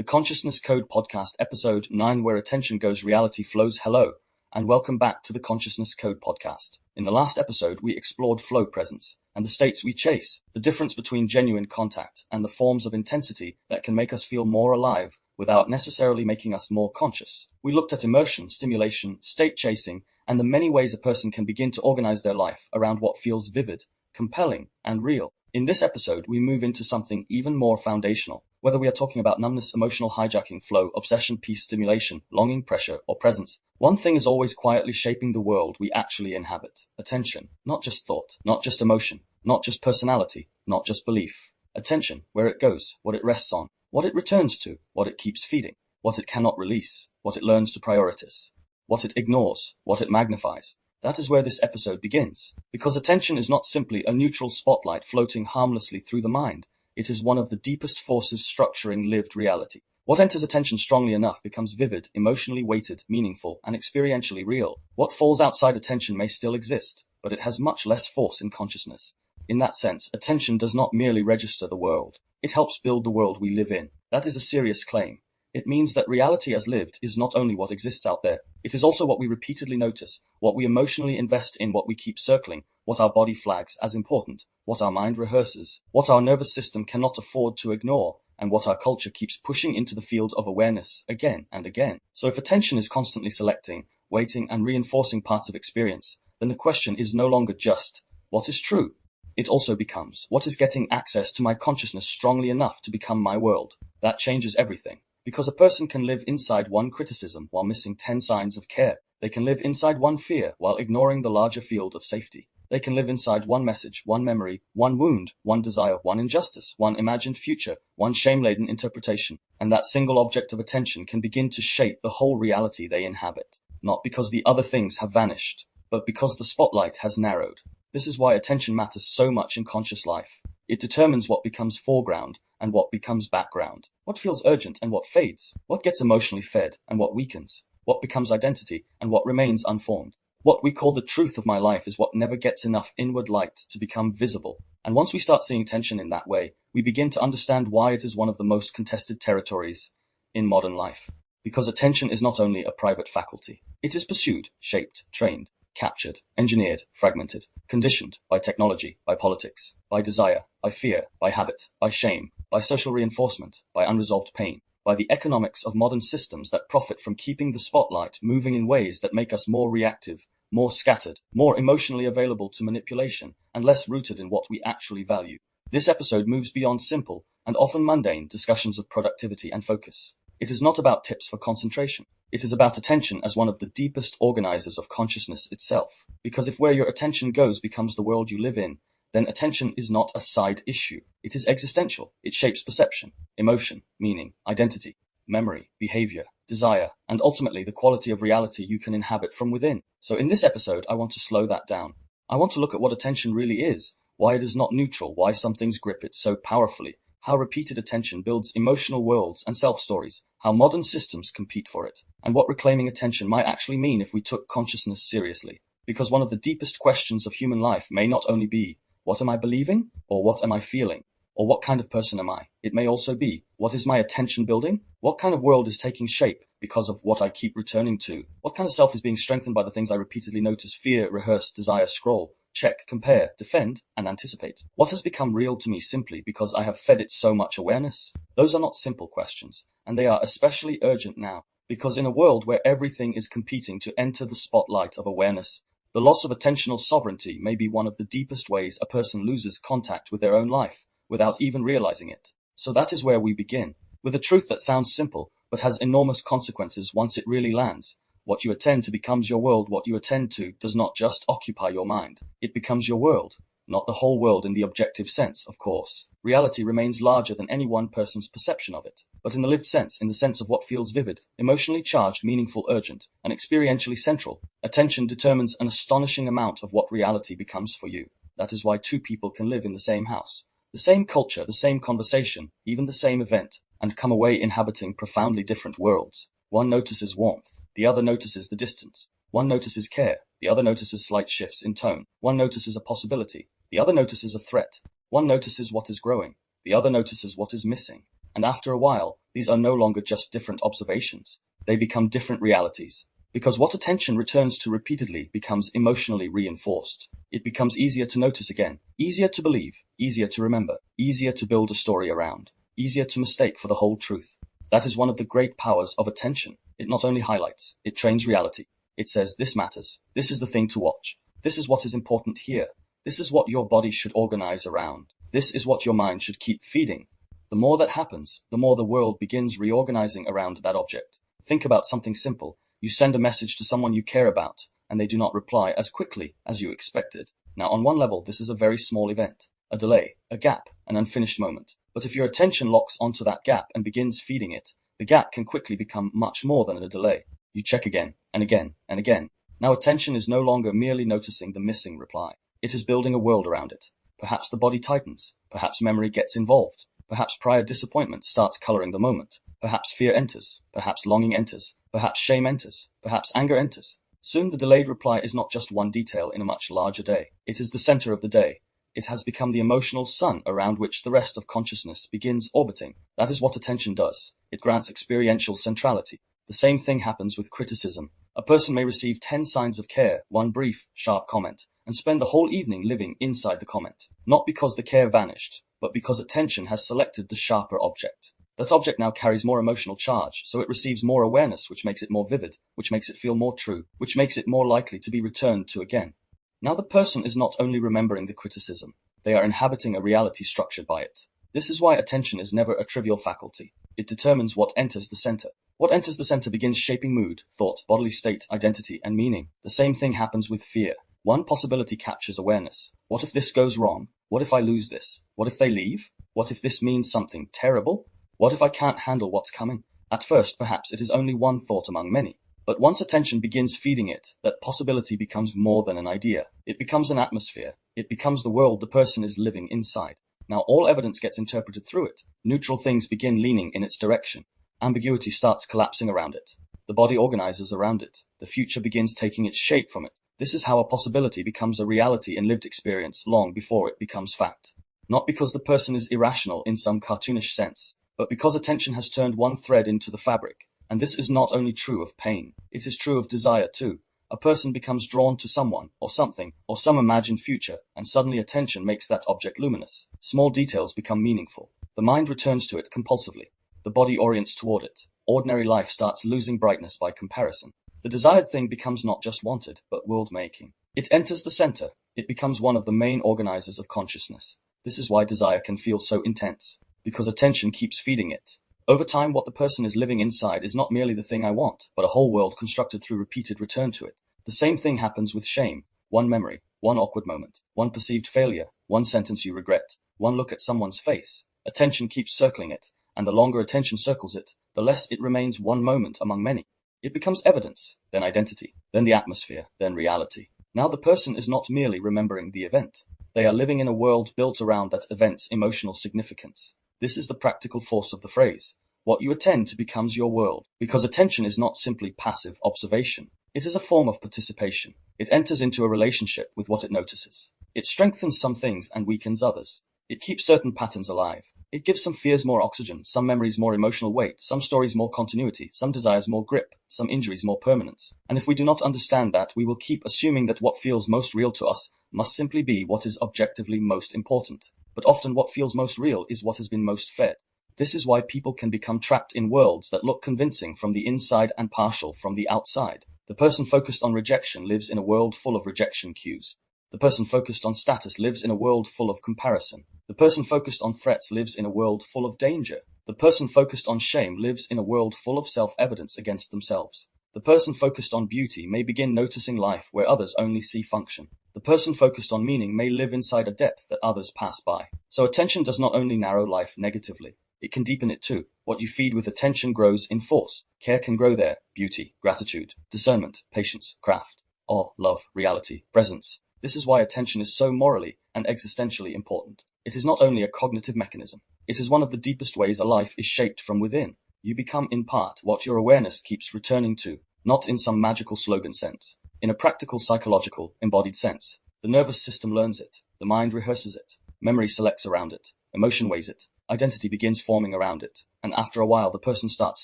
the Consciousness Code Podcast, Episode 9, Where Attention Goes, Reality Flows. Hello, and welcome back to the Consciousness Code Podcast. In the last episode, we explored flow presence and the states we chase, the difference between genuine contact and the forms of intensity that can make us feel more alive without necessarily making us more conscious. We looked at immersion, stimulation, state chasing, and the many ways a person can begin to organize their life around what feels vivid, compelling, and real. In this episode, we move into something even more foundational. Whether we are talking about numbness, emotional hijacking, flow, obsession, peace, stimulation, longing, pressure, or presence, one thing is always quietly shaping the world we actually inhabit. Attention. Not just thought, not just emotion, not just personality, not just belief. Attention, where it goes, what it rests on, what it returns to, what it keeps feeding, what it cannot release, what it learns to prioritize, what it ignores, what it magnifies. That is where this episode begins. Because attention is not simply a neutral spotlight floating harmlessly through the mind. It is one of the deepest forces structuring lived reality. What enters attention strongly enough becomes vivid, emotionally weighted, meaningful, and experientially real. What falls outside attention may still exist, but it has much less force in consciousness. In that sense, attention does not merely register the world. It helps build the world we live in. That is a serious claim. It means that reality as lived is not only what exists out there, it is also what we repeatedly notice, what we emotionally invest in, what we keep circling, what our body flags as important, what our mind rehearses, what our nervous system cannot afford to ignore, and what our culture keeps pushing into the field of awareness again and again. So if attention is constantly selecting, weighting, and reinforcing parts of experience, then the question is no longer just, what is true? It also becomes, what is getting access to my consciousness strongly enough to become my world? That changes everything. Because a person can live inside one criticism while missing 10 signs of care. They can live inside one fear while ignoring the larger field of safety. They can live inside one message, one memory, one wound, one desire, one injustice, one imagined future, one shame-laden interpretation. And that single object of attention can begin to shape the whole reality they inhabit. Not because the other things have vanished, but because the spotlight has narrowed. This is why attention matters so much in conscious life. It determines what becomes foreground and what becomes background, what feels urgent and what fades, what gets emotionally fed and what weakens, what becomes identity and what remains unformed. What we call the truth of my life is what never gets enough inward light to become visible. And once we start seeing attention in that way, we begin to understand why it is one of the most contested territories in modern life. Because attention is not only a private faculty. It is pursued, shaped, trained, captured, engineered, fragmented, conditioned by technology, by politics, by desire, by fear, by habit, by shame, by social reinforcement, by unresolved pain, by the economics of modern systems that profit from keeping the spotlight moving in ways that make us more reactive, more scattered, more emotionally available to manipulation, and less rooted in what we actually value. This episode moves beyond simple and often mundane discussions of productivity and focus. It is not about tips for concentration. It is about attention as one of the deepest organizers of consciousness itself. Because if where your attention goes becomes the world you live in, then attention is not a side issue. It is existential. It shapes perception, emotion, meaning, identity, memory, behavior, desire, and ultimately the quality of reality you can inhabit from within. So in this episode, I want to slow that down. I want to look at what attention really is, why it is not neutral, why some things grip it so powerfully, how repeated attention builds emotional worlds and self-stories, how modern systems compete for it, and what reclaiming attention might actually mean if we took consciousness seriously. Because one of the deepest questions of human life may not only be, what am I believing? Or what am I feeling? Or what kind of person am I? It may also be, what is my attention building? What kind of world is taking shape because of what I keep returning to? What kind of self is being strengthened by the things I repeatedly notice, fear, rehearse, desire, scroll, check, compare, defend, and anticipate? What has become real to me simply because I have fed it so much awareness? Those are not simple questions, and they are especially urgent now, because in a world where everything is competing to enter the spotlight of awareness, the loss of attentional sovereignty may be one of the deepest ways a person loses contact with their own life, without even realizing it. So that is where we begin, with a truth that sounds simple, but has enormous consequences once it really lands. What you attend to becomes your world. What you attend to does not just occupy your mind. It becomes your world. Not the whole world in the objective sense, of course. Reality remains larger than any one person's perception of it. But in the lived sense, in the sense of what feels vivid, emotionally charged, meaningful, urgent, and experientially central, attention determines an astonishing amount of what reality becomes for you. That is why two people can live in the same house, the same culture, the same conversation, even the same event, and come away inhabiting profoundly different worlds. One notices warmth, the other notices the distance. One notices care, the other notices slight shifts in tone. One notices a possibility, the other notices a threat. One notices what is growing, the other notices what is missing. And after a while, these are no longer just different observations. They become different realities. Because what attention returns to repeatedly becomes emotionally reinforced. It becomes easier to notice again, easier to believe, easier to remember, easier to build a story around, easier to mistake for the whole truth. That is one of the great powers of attention. It not only highlights, it trains reality. It says, this matters. This is the thing to watch. This is what is important here. This is what your body should organize around. This is what your mind should keep feeding. The more that happens, the more the world begins reorganizing around that object. Think about something simple. You send a message to someone you care about, and they do not reply as quickly as you expected. Now, on one level, this is a very small event, a delay, a gap, an unfinished moment. But if your attention locks onto that gap and begins feeding it, the gap can quickly become much more than a delay. You check again, and again, and again. Now attention is no longer merely noticing the missing reply. It is building a world around it. Perhaps the body tightens. Perhaps memory gets involved. Perhaps prior disappointment starts coloring the moment. Perhaps fear enters. Perhaps longing enters. Perhaps shame enters. Perhaps anger enters. Soon the delayed reply is not just one detail in a much larger day. It is the center of the day. It has become the emotional sun around which the rest of consciousness begins orbiting. That is what attention does. It grants experiential centrality. The same thing happens with criticism. A person may receive 10 signs of care, one brief, sharp comment, and spend the whole evening living inside the comment. Not because the care vanished, but because attention has selected the sharper object. That object now carries more emotional charge, so it receives more awareness, which makes it more vivid, which makes it feel more true, which makes it more likely to be returned to again. Now the person is not only remembering the criticism, they are inhabiting a reality structured by it. This is why attention is never a trivial faculty. It determines what enters the center. What enters the center begins shaping mood, thought, bodily state, identity, and meaning. The same thing happens with fear. One possibility captures awareness. What if this goes wrong? What if I lose this? What if they leave? What if this means something terrible? What if I can't handle what's coming? At first, perhaps it is only one thought among many. But once attention begins feeding it, that possibility becomes more than an idea. It becomes an atmosphere. It becomes the world the person is living inside. Now all evidence gets interpreted through it. Neutral things begin leaning in its direction. Ambiguity starts collapsing around it. The body organizes around it. The future begins taking its shape from it. This is how a possibility becomes a reality in lived experience long before it becomes fact. Not because the person is irrational in some cartoonish sense, but because attention has turned one thread into the fabric. And this is not only true of pain, it is true of desire too. A person becomes drawn to someone, or something, or some imagined future, and suddenly attention makes that object luminous. Small details become meaningful. The mind returns to it compulsively. The body orients toward it. Ordinary life starts losing brightness by comparison. The desired thing becomes not just wanted, but world-making. It enters the center. It becomes one of the main organizers of consciousness. This is why desire can feel so intense, because attention keeps feeding it. Over time, what the person is living inside is not merely the thing I want, but a whole world constructed through repeated return to it. The same thing happens with shame. One memory, one awkward moment, one perceived failure, one sentence you regret, one look at someone's face. Attention keeps circling it, and the longer attention circles it, the less it remains one moment among many. It becomes evidence, then identity, then the atmosphere, then reality. Now the person is not merely remembering the event. They are living in a world built around that event's emotional significance. This is the practical force of the phrase. What you attend to becomes your world, because attention is not simply passive observation. It is a form of participation. It enters into a relationship with what it notices. It strengthens some things and weakens others. It keeps certain patterns alive. It gives some fears more oxygen, some memories more emotional weight, some stories more continuity, some desires more grip, some injuries more permanence. And if we do not understand that, we will keep assuming that what feels most real to us must simply be what is objectively most important. But often what feels most real is what has been most fed. This is why people can become trapped in worlds that look convincing from the inside and partial from the outside. The person focused on rejection lives in a world full of rejection cues. The person focused on status lives in a world full of comparison. The person focused on threats lives in a world full of danger. The person focused on shame lives in a world full of self-evidence against themselves. The person focused on beauty may begin noticing life where others only see function. The person focused on meaning may live inside a depth that others pass by. So attention does not only narrow life negatively, it can deepen it too. What you feed with attention grows in force. Care can grow there. Beauty, gratitude, discernment, patience, craft, awe, love, reality, presence. This is why attention is so morally and existentially important. It is not only a cognitive mechanism. It is one of the deepest ways a life is shaped from within. You become in part what your awareness keeps returning to, not in some magical slogan sense. In a practical, psychological, embodied sense. The nervous system learns it. The mind rehearses it. Memory selects around it. Emotion weighs it. identity begins forming around it, and after a while the person starts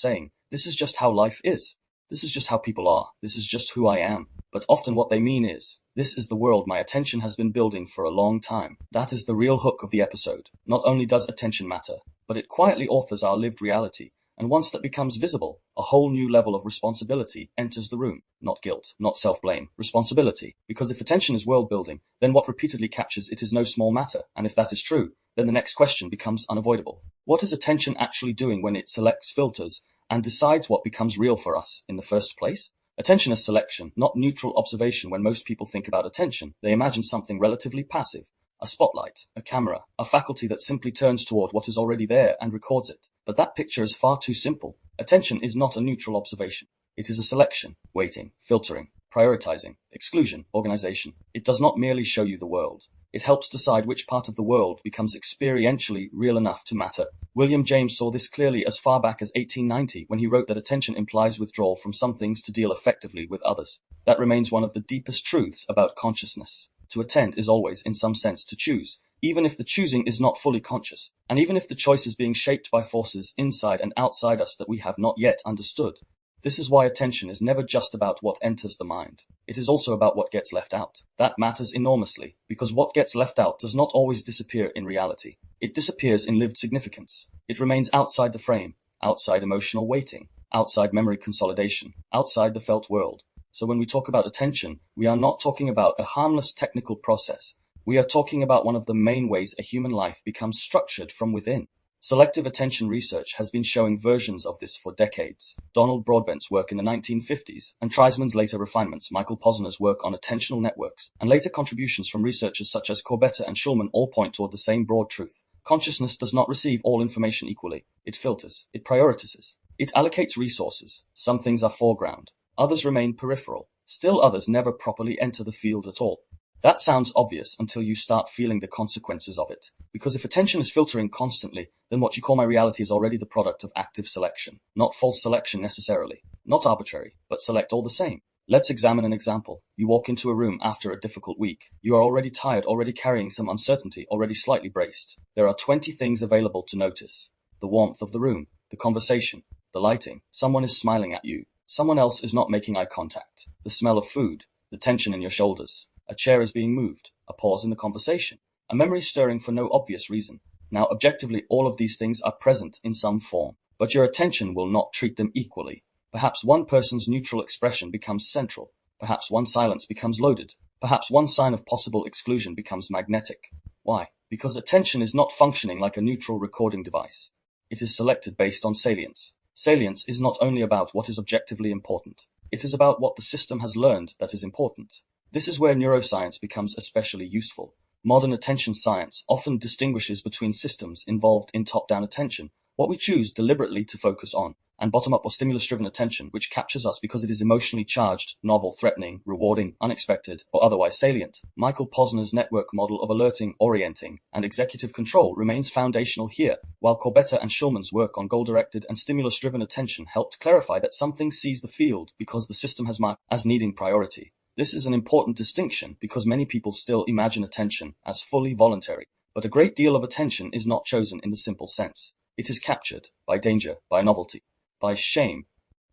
saying, "This is just how life is. This is just how people are. This is just who I am." But often what they mean is, "This is the world my attention has been building for a long time." That is the real hook of the episode. Not only does attention matter, but it quietly authors our lived reality. And once that becomes visible, a whole new level of responsibility enters the room. Not guilt, not self-blame, responsibility. Because if attention is world-building, then what repeatedly captures it is no small matter. And if that is true, then the next question becomes unavoidable. What is attention actually doing when it selects, filters, and decides what becomes real for us in the first place? Attention is selection, not neutral observation. When most people think about attention, they imagine something relatively passive. A spotlight, a camera, a faculty that simply turns toward what is already there and records it. But that picture is far too simple. Attention is not a neutral observation. It is a selection, weighting, filtering, prioritizing, exclusion, organization. It does not merely show you the world. It helps decide which part of the world becomes experientially real enough to matter. William James saw this clearly as far back as 1890 when he wrote that attention implies withdrawal from some things to deal effectively with others. That remains one of the deepest truths about consciousness. To attend is always, in some sense, to choose, even if the choosing is not fully conscious, and even if the choice is being shaped by forces inside and outside us that we have not yet understood. This is why attention is never just about what enters the mind. It is also about what gets left out. That matters enormously, because what gets left out does not always disappear in reality. It disappears in lived significance. It remains outside the frame, outside emotional weighting, outside memory consolidation, outside the felt world. So when we talk about attention, we are not talking about a harmless technical process. We are talking about one of the main ways a human life becomes structured from within. Selective attention research has been showing versions of this for decades. Donald Broadbent's work in the 1950s, and Treisman's later refinements, Michael Posner's work on attentional networks, and later contributions from researchers such as Corbetta and Schulman all point toward the same broad truth. Consciousness does not receive all information equally. It filters. It prioritizes. It allocates resources. Some things are foreground. Others remain peripheral. Still others never properly enter the field at all. That sounds obvious until you start feeling the consequences of it. Because if attention is filtering constantly, then what you call my reality is already the product of active selection. Not false selection necessarily. Not arbitrary, but select all the same. Let's examine an example. You walk into a room after a difficult week. You are already tired, already carrying some uncertainty, already slightly braced. There are 20 things available to notice. The warmth of the room, the conversation, the lighting. Someone is smiling at you. Someone else is not making eye contact. The smell of food, the tension in your shoulders. A chair is being moved. A pause in the conversation. A memory stirring for no obvious reason. Now, objectively, all of these things are present in some form, but your attention will not treat them equally. Perhaps one person's neutral expression becomes central. Perhaps one silence becomes loaded. Perhaps one sign of possible exclusion becomes magnetic. Why? Because attention is not functioning like a neutral recording device. It is selected based on salience. Salience is not only about what is objectively important. It is about what the system has learned that is important. This is where neuroscience becomes especially useful. Modern attention science often distinguishes between systems involved in top-down attention, what we choose deliberately to focus on, and bottom-up or stimulus-driven attention, which captures us because it is emotionally charged, novel, threatening, rewarding, unexpected, or otherwise salient. Michael Posner's network model of alerting, orienting, and executive control remains foundational here, while Corbetta and Schulman's work on goal-directed and stimulus-driven attention helped clarify that something sees the field because the system has marked as needing priority. This is an important distinction because many people still imagine attention as fully voluntary, but a great deal of attention is not chosen in the simple sense. It is captured by danger, by novelty, by shame,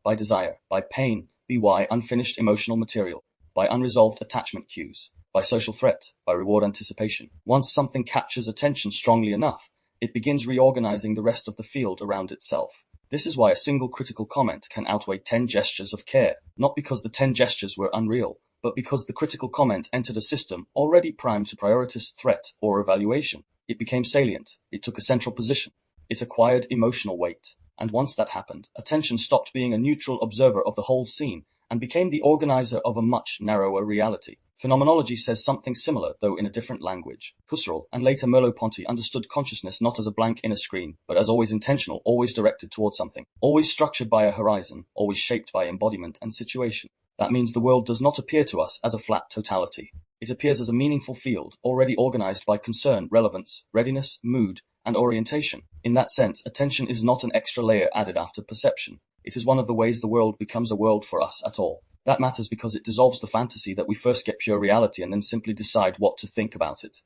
by desire, by pain, by unfinished emotional material, by unresolved attachment cues, by social threat, by reward anticipation. Once something captures attention strongly enough, it begins reorganizing the rest of the field around itself. This is why a single critical comment can outweigh 10 gestures of care, not because the 10 gestures were unreal, but because the critical comment entered a system already primed to prioritize threat or evaluation. It became salient. It took a central position. It acquired emotional weight. And once that happened, attention stopped being a neutral observer of the whole scene and became the organizer of a much narrower reality. Phenomenology says something similar, though in a different language. Husserl and later Merleau-Ponty understood consciousness not as a blank inner screen, but as always intentional, always directed towards something, always structured by a horizon, always shaped by embodiment and situation. That means the world does not appear to us as a flat totality. It appears as a meaningful field, already organized by concern, relevance, readiness, mood, and orientation. In that sense, attention is not an extra layer added after perception. It is one of the ways the world becomes a world for us at all. That matters because it dissolves the fantasy that we first get pure reality and then simply decide what to think about it.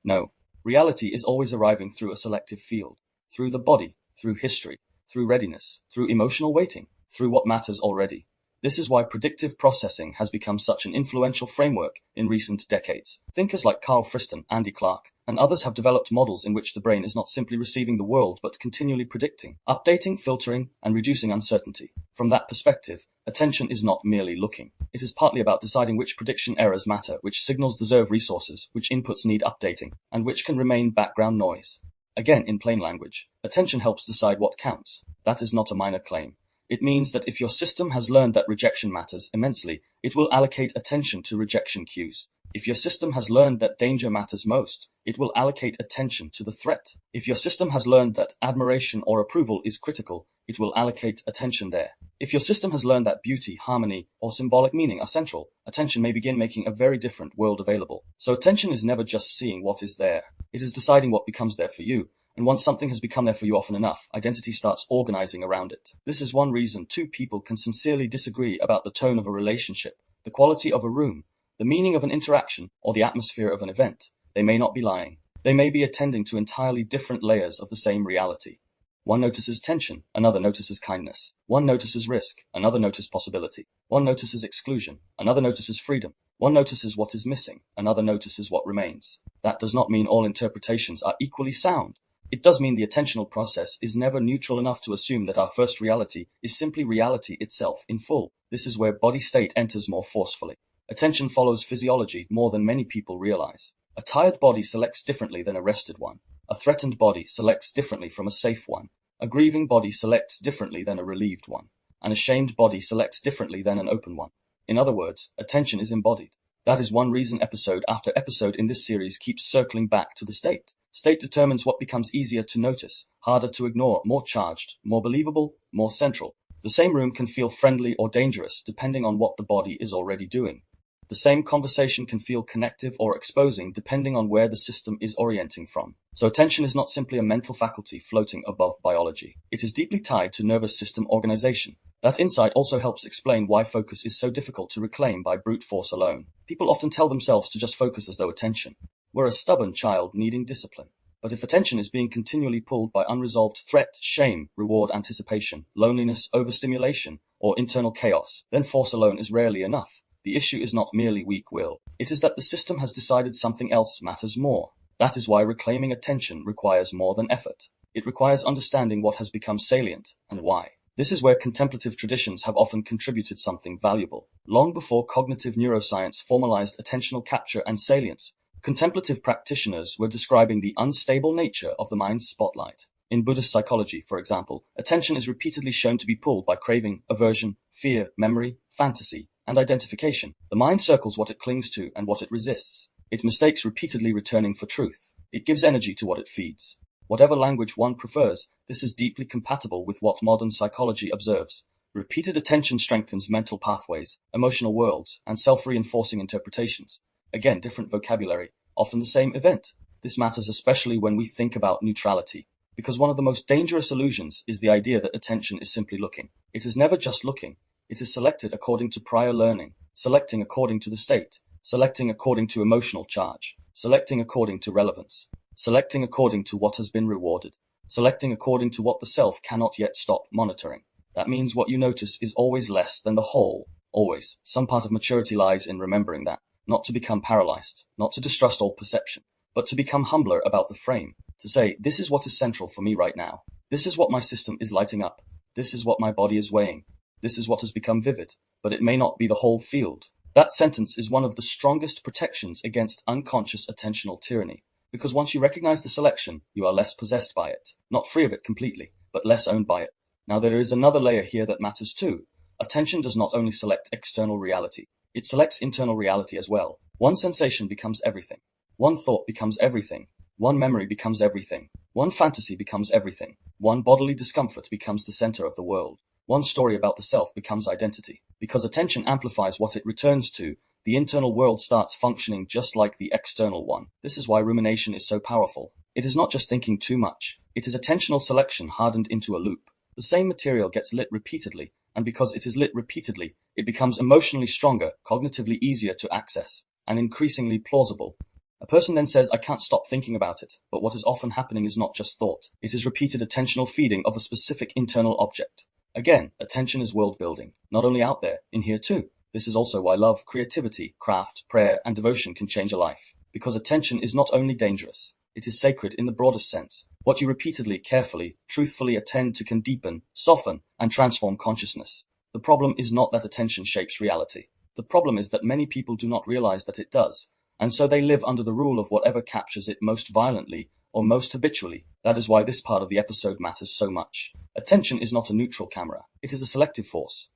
No, reality is always arriving through a selective field. through the body, through history, through readiness, through emotional weighting, through what matters already. This is why predictive processing has become such an influential framework in recent decades. Thinkers like Carl Friston, Andy Clark, and others have developed models in which the brain is not simply receiving the world but continually predicting, updating, filtering, and reducing uncertainty. From that perspective, attention is not merely looking. It is partly about deciding which prediction errors matter, which signals deserve resources, which inputs need updating, and which can remain background noise. Again, in plain language, attention helps decide what counts. That is not a minor claim. It means that if your system has learned that rejection matters immensely, it will allocate attention to rejection cues. If your system has learned that danger matters most, it will allocate attention to the threat. If your system has learned that admiration or approval is critical, it will allocate attention there. If your system has learned that beauty, harmony, or symbolic meaning are central, attention may begin making a very different world available. So attention is never just seeing what is there. It is deciding what becomes there for you. And once something has become there for you often enough, identity starts organizing around it. This is one reason two people can sincerely disagree about the tone of a relationship, the quality of a room, the meaning of an interaction, or the atmosphere of an event. They may not be lying. They may be attending to entirely different layers of the same reality. One notices tension, another notices kindness. One notices risk, another notices possibility. One notices exclusion, another notices freedom. One notices what is missing, another notices what remains. That does not mean all interpretations are equally sound. It does mean the attentional process is never neutral enough to assume that our first reality is simply reality itself in full. This is where body state enters more forcefully. Attention follows physiology more than many people realize. A tired body selects differently than a rested one. A threatened body selects differently from a safe one. A grieving body selects differently than a relieved one. An ashamed body selects differently than an open one. In other words, attention is embodied. That is one reason episode after episode in this series keeps circling back to the state. State determines what becomes easier to notice, harder to ignore, more charged, more believable, more central. The same room can feel friendly or dangerous depending on what the body is already doing. The same conversation can feel connective or exposing depending on where the system is orienting from. So attention is not simply a mental faculty floating above biology. It is deeply tied to nervous system organization. That insight also helps explain why focus is so difficult to reclaim by brute force alone. People often tell themselves to just focus as though attention were a stubborn child needing discipline. But if attention is being continually pulled by unresolved threat, shame, reward anticipation, loneliness, overstimulation, or internal chaos, then force alone is rarely enough. The issue is not merely weak will. It is that the system has decided something else matters more. That is why reclaiming attention requires more than effort. It requires understanding what has become salient and why. This is where contemplative traditions have often contributed something valuable. Long before cognitive neuroscience formalized attentional capture and salience, contemplative practitioners were describing the unstable nature of the mind's spotlight. In Buddhist psychology, for example, attention is repeatedly shown to be pulled by craving, aversion, fear, memory, fantasy, and identification. The mind circles what it clings to and what it resists. It mistakes repeatedly returning for truth. It gives energy to what it feeds. Whatever language one prefers, this is deeply compatible with what modern psychology observes. Repeated attention strengthens mental pathways, emotional worlds, and self-reinforcing interpretations. Again, different vocabulary, often the same event. This matters especially when we think about neutrality, because one of the most dangerous illusions is the idea that attention is simply looking. It is never just looking. It is selected according to prior learning, selecting according to the state, selecting according to emotional charge, selecting according to relevance, selecting according to what has been rewarded, selecting according to what the self cannot yet stop monitoring. That means what you notice is always less than the whole, always. Some part of maturity lies in remembering that, not to become paralyzed, not to distrust all perception, but to become humbler about the frame, to say, this is what is central for me right now. This is what my system is lighting up. This is what my body is weighing. This is what has become vivid, but it may not be the whole field. That sentence is one of the strongest protections against unconscious attentional tyranny, because once you recognize the selection, you are less possessed by it, not free of it completely, but less owned by it. Now there is another layer here that matters too. Attention does not only select external reality, it selects internal reality as well. One sensation becomes everything. One thought becomes everything. One memory becomes everything. One fantasy becomes everything. One bodily discomfort becomes the center of the world. One story about the self becomes identity. Because attention amplifies what it returns to, the internal world starts functioning just like the external one. This is why rumination is so powerful. It is not just thinking too much. It is attentional selection hardened into a loop. The same material gets lit repeatedly, and because it is lit repeatedly, it becomes emotionally stronger, cognitively easier to access, and increasingly plausible. A person then says, I can't stop thinking about it, but what is often happening is not just thought. It is repeated attentional feeding of a specific internal object. Again, attention is world building, not only out there, in here too. This is also why love, creativity, craft, prayer, and devotion can change a life. Because attention is not only dangerous, it is sacred in the broadest sense. What you repeatedly, carefully, truthfully attend to can deepen, soften, and transform consciousness. The problem is not that attention shapes reality. The problem is that many people do not realize that it does, and so they live under the rule of whatever captures it most violently or most habitually. That is why this part of the episode matters so much. Attention is not a neutral camera. It is a selective force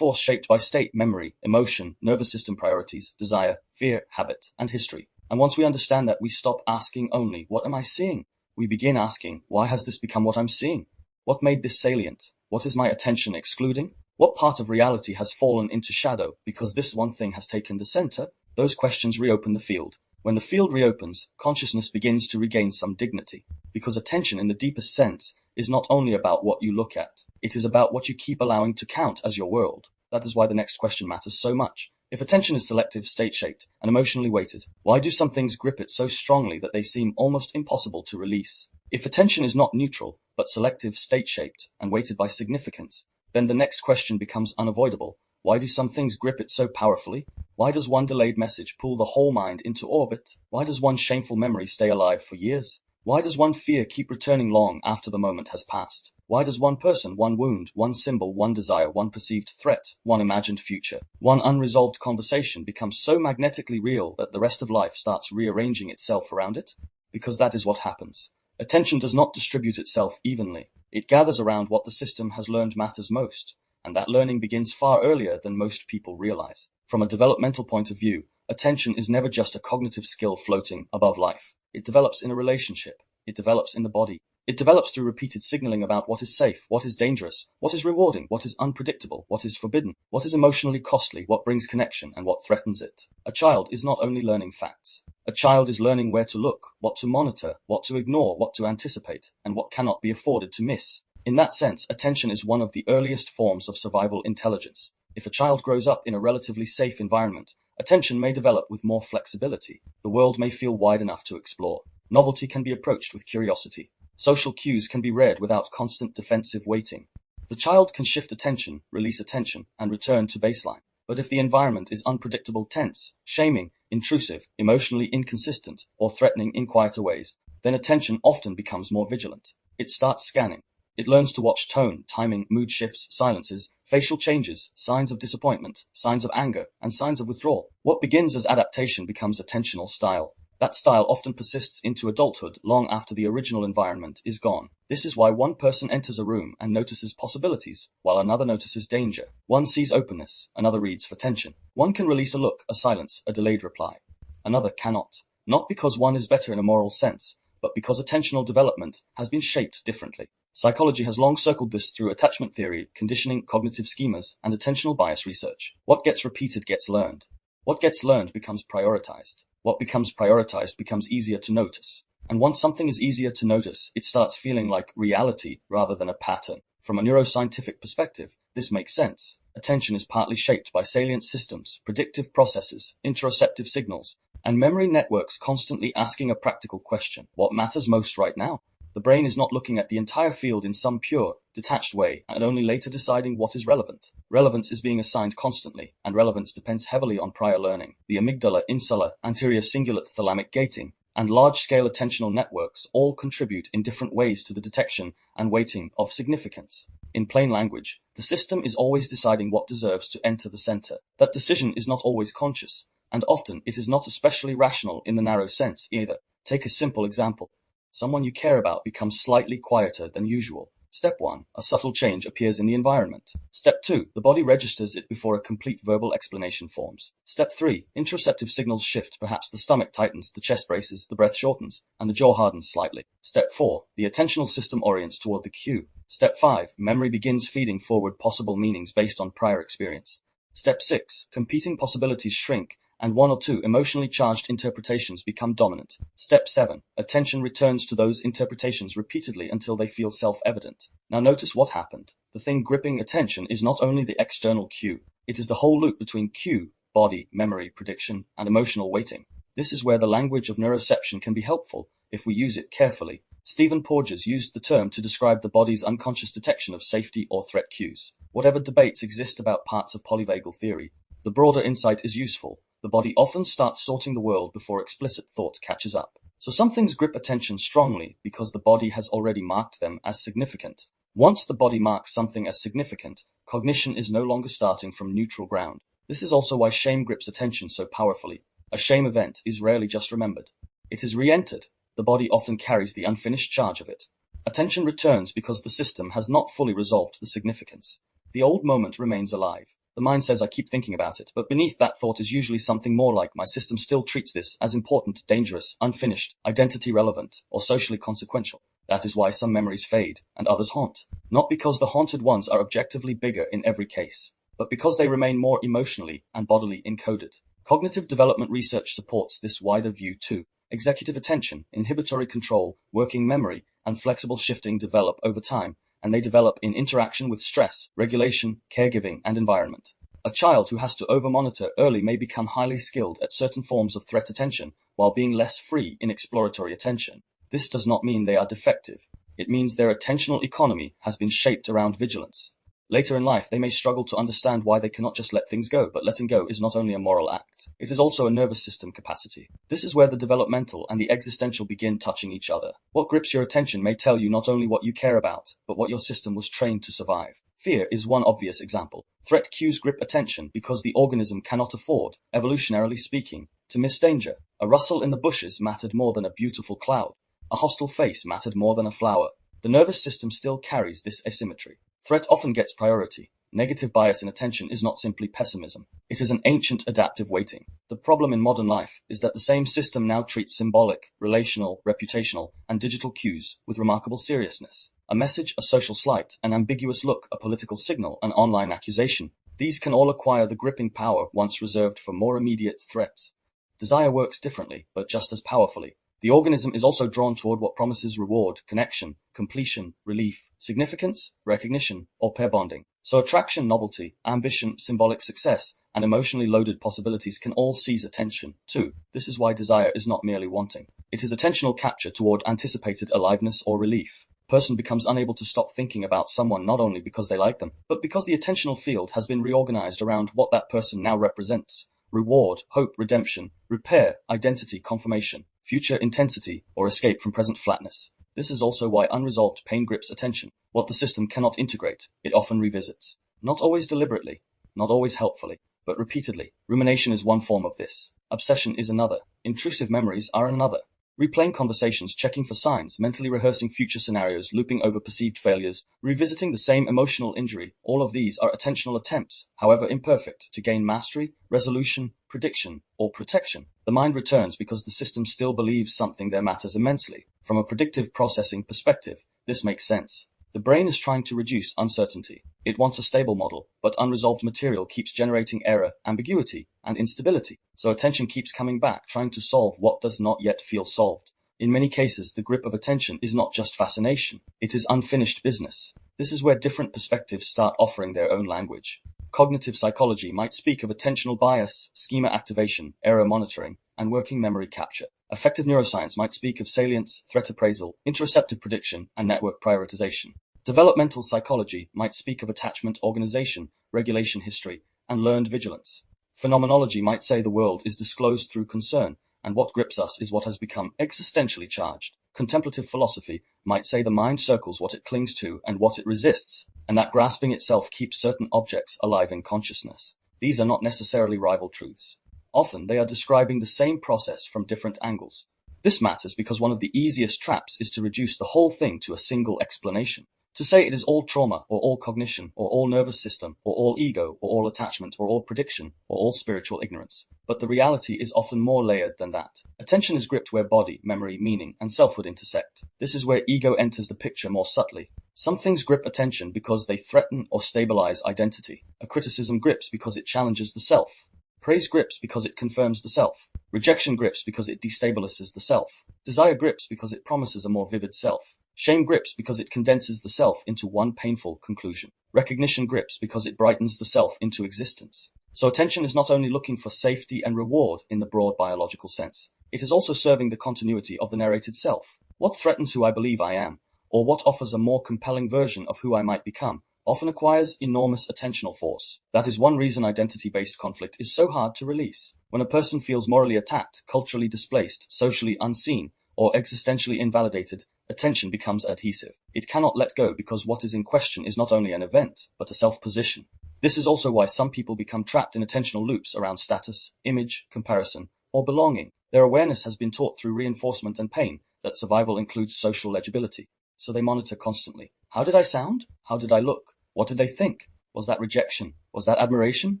shaped by state, memory, emotion, nervous system priorities, desire, fear, habit, and history. And once we understand that, we stop asking only, what am I seeing? We begin asking, why has this become what I'm seeing? What made this salient? What is my attention excluding? What part of reality has fallen into shadow because this one thing has taken the center? Those questions reopen the field. When the field reopens, consciousness begins to regain some dignity, because attention in the deepest sense is not only about what you look at, it is about what you keep allowing to count as your world. That is why the next question matters so much. If attention is selective, state-shaped, and emotionally weighted, why do some things grip it so strongly that they seem almost impossible to release? If attention is not neutral, but selective, state-shaped, and weighted by significance, then the next question becomes unavoidable. Why do some things grip it so powerfully? Why does one delayed message pull the whole mind into orbit? Why does one shameful memory stay alive for years? Why does one fear keep returning long after the moment has passed? Why does one person, one wound, one symbol, one desire, one perceived threat, one imagined future, one unresolved conversation become so magnetically real that the rest of life starts rearranging itself around it? Because that is what happens. Attention does not distribute itself evenly. It gathers around what the system has learned matters most, and that learning begins far earlier than most people realize. From a developmental point of view, attention is never just a cognitive skill floating above life. It develops in a relationship. It develops in the body. It develops through repeated signaling about what is safe, what is dangerous, what is rewarding, what is unpredictable, what is forbidden, what is emotionally costly, what brings connection, and what threatens it. A child is not only learning facts. A child is learning where to look, what to monitor, what to ignore, what to anticipate, and what cannot be afforded to miss. In that sense, attention is one of the earliest forms of survival intelligence. If a child grows up in a relatively safe environment, attention may develop with more flexibility. The world may feel wide enough to explore. Novelty can be approached with curiosity. Social cues can be read without constant defensive waiting. The child can shift attention, release attention, and return to baseline. But if the environment is unpredictable, tense, shaming, intrusive, emotionally inconsistent, or threatening in quieter ways, then attention often becomes more vigilant. It starts scanning. It learns to watch tone, timing, mood shifts, silences, facial changes, signs of disappointment, signs of anger, and signs of withdrawal. What begins as adaptation becomes attentional style. That style often persists into adulthood long after the original environment is gone. This is why one person enters a room and notices possibilities, while another notices danger. One sees openness, another reads for tension. One can release a look, a silence, a delayed reply. Another cannot. Not because one is better in a moral sense, but because attentional development has been shaped differently. Psychology has long circled this through attachment theory, conditioning, cognitive schemas, and attentional bias research. What gets repeated gets learned. What gets learned becomes prioritized. What becomes prioritized becomes easier to notice. And once something is easier to notice, it starts feeling like reality rather than a pattern. From a neuroscientific perspective, this makes sense. Attention is partly shaped by salient systems, predictive processes, interoceptive signals, and memory networks constantly asking a practical question. What matters most right now? The brain is not looking at the entire field in some pure, detached way and only later deciding what is relevant. Relevance is being assigned constantly, and relevance depends heavily on prior learning. The amygdala, insula, anterior cingulate thalamic gating, and large-scale attentional networks all contribute in different ways to the detection and weighting of significance. In plain language, the system is always deciding what deserves to enter the center. That decision is not always conscious, and often it is not especially rational in the narrow sense either. Take a simple example. Someone you care about becomes slightly quieter than usual. Step 1. A subtle change appears in the environment. Step 2. The body registers it before a complete verbal explanation forms. Step 3. Interoceptive signals shift. Perhaps the stomach tightens, the chest braces, the breath shortens, and the jaw hardens slightly. Step 4. The attentional system orients toward the cue. Step 5. Memory begins feeding forward possible meanings based on prior experience. Step 6. Competing possibilities shrink, and one or two emotionally charged interpretations become dominant. Step 7. Attention returns to those interpretations repeatedly until they feel self-evident. Now notice what happened. The thing gripping attention is not only the external cue, it is the whole loop between cue, body, memory, prediction, and emotional weighting. This is where the language of neuroception can be helpful if we use it carefully. Stephen Porges used the term to describe the body's unconscious detection of safety or threat cues. Whatever debates exist about parts of polyvagal theory, the broader insight is useful. The body often starts sorting the world before explicit thought catches up. So some things grip attention strongly because the body has already marked them as significant. Once the body marks something as significant, cognition is no longer starting from neutral ground. This is also why shame grips attention so powerfully. A shame event is rarely just remembered. It is re-entered. The body often carries the unfinished charge of it. Attention returns because the system has not fully resolved the significance. The old moment remains alive. The mind says, I keep thinking about it, but beneath that thought is usually something more like, my system still treats this as important, dangerous, unfinished, identity relevant, or socially consequential. That is why some memories fade and others haunt. Not because the haunted ones are objectively bigger in every case, but because they remain more emotionally and bodily encoded. Cognitive development research supports this wider view too. Executive attention, inhibitory control, working memory, and flexible shifting develop over time, and they develop in interaction with stress, regulation, caregiving, and environment. A child who has to over-monitor early may become highly skilled at certain forms of threat attention, while being less free in exploratory attention. This does not mean they are defective. It means their attentional economy has been shaped around vigilance. Later in life, they may struggle to understand why they cannot just let things go, but letting go is not only a moral act, it is also a nervous system capacity. This is where the developmental and the existential begin touching each other. What grips your attention may tell you not only what you care about, but what your system was trained to survive. Fear is one obvious example. Threat cues grip attention because the organism cannot afford, evolutionarily speaking, to miss danger. A rustle in the bushes mattered more than a beautiful cloud. A hostile face mattered more than a flower. The nervous system still carries this asymmetry. Threat often gets priority. Negative bias in attention is not simply pessimism. It is an ancient adaptive weighting. The problem in modern life is that the same system now treats symbolic, relational, reputational, and digital cues with remarkable seriousness. A message, a social slight, an ambiguous look, a political signal, an online accusation. These can all acquire the gripping power once reserved for more immediate threats. Desire works differently, but just as powerfully. The organism is also drawn toward what promises reward, connection, completion, relief, significance, recognition, or pair bonding. So attraction, novelty, ambition, symbolic success, and emotionally loaded possibilities can all seize attention, too. This is why desire is not merely wanting. It is attentional capture toward anticipated aliveness or relief. A person becomes unable to stop thinking about someone not only because they like them, but because the attentional field has been reorganized around what that person now represents. Reward, hope, redemption, repair, identity, confirmation, future intensity, or escape from present flatness. This is also why unresolved pain grips attention. What the system cannot integrate, it often revisits. Not always deliberately, not always helpfully, but repeatedly. Rumination is one form of this. Obsession is another. Intrusive memories are another. Replaying conversations, checking for signs, mentally rehearsing future scenarios, looping over perceived failures, revisiting the same emotional injury, all of these are attentional attempts, however imperfect, to gain mastery, resolution, prediction, or protection. The mind returns because the system still believes something there matters immensely. From a predictive processing perspective, this makes sense. The brain is trying to reduce uncertainty. It wants a stable model, but unresolved material keeps generating error, ambiguity, and instability. So attention keeps coming back, trying to solve what does not yet feel solved. In many cases, the grip of attention is not just fascination. It is unfinished business. This is where different perspectives start offering their own language. Cognitive psychology might speak of attentional bias, schema activation, error monitoring, and working memory capture. Affective neuroscience might speak of salience, threat appraisal, interoceptive prediction, and network prioritization. Developmental psychology might speak of attachment organization, regulation history, and learned vigilance. Phenomenology might say the world is disclosed through concern, and what grips us is what has become existentially charged. Contemplative philosophy might say the mind circles what it clings to and what it resists, and that grasping itself keeps certain objects alive in consciousness. These are not necessarily rival truths. Often they are describing the same process from different angles. This matters because one of the easiest traps is to reduce the whole thing to a single explanation. To say it is all trauma, or all cognition, or all nervous system, or all ego, or all attachment, or all prediction, or all spiritual ignorance. But the reality is often more layered than that. Attention is gripped where body, memory, meaning, and selfhood intersect. This is where ego enters the picture more subtly. Some things grip attention because they threaten or stabilize identity. A criticism grips because it challenges the self. Praise grips because it confirms the self. Rejection grips because it destabilizes the self. Desire grips because it promises a more vivid self. Shame grips because it condenses the self into one painful conclusion. Recognition grips because it brightens the self into existence. So attention is not only looking for safety and reward in the broad biological sense, it is also serving the continuity of the narrated self. What threatens who I believe I am, or what offers a more compelling version of who I might become, often acquires enormous attentional force. That is one reason identity-based conflict is so hard to release. When a person feels morally attacked, culturally displaced, socially unseen, or existentially invalidated, attention becomes adhesive. It cannot let go because what is in question is not only an event, but a self-position. This is also why some people become trapped in attentional loops around status, image, comparison, or belonging. Their awareness has been taught through reinforcement and pain that survival includes social legibility. So they monitor constantly. How did I sound? How did I look? What did they think? Was that rejection? Was that admiration?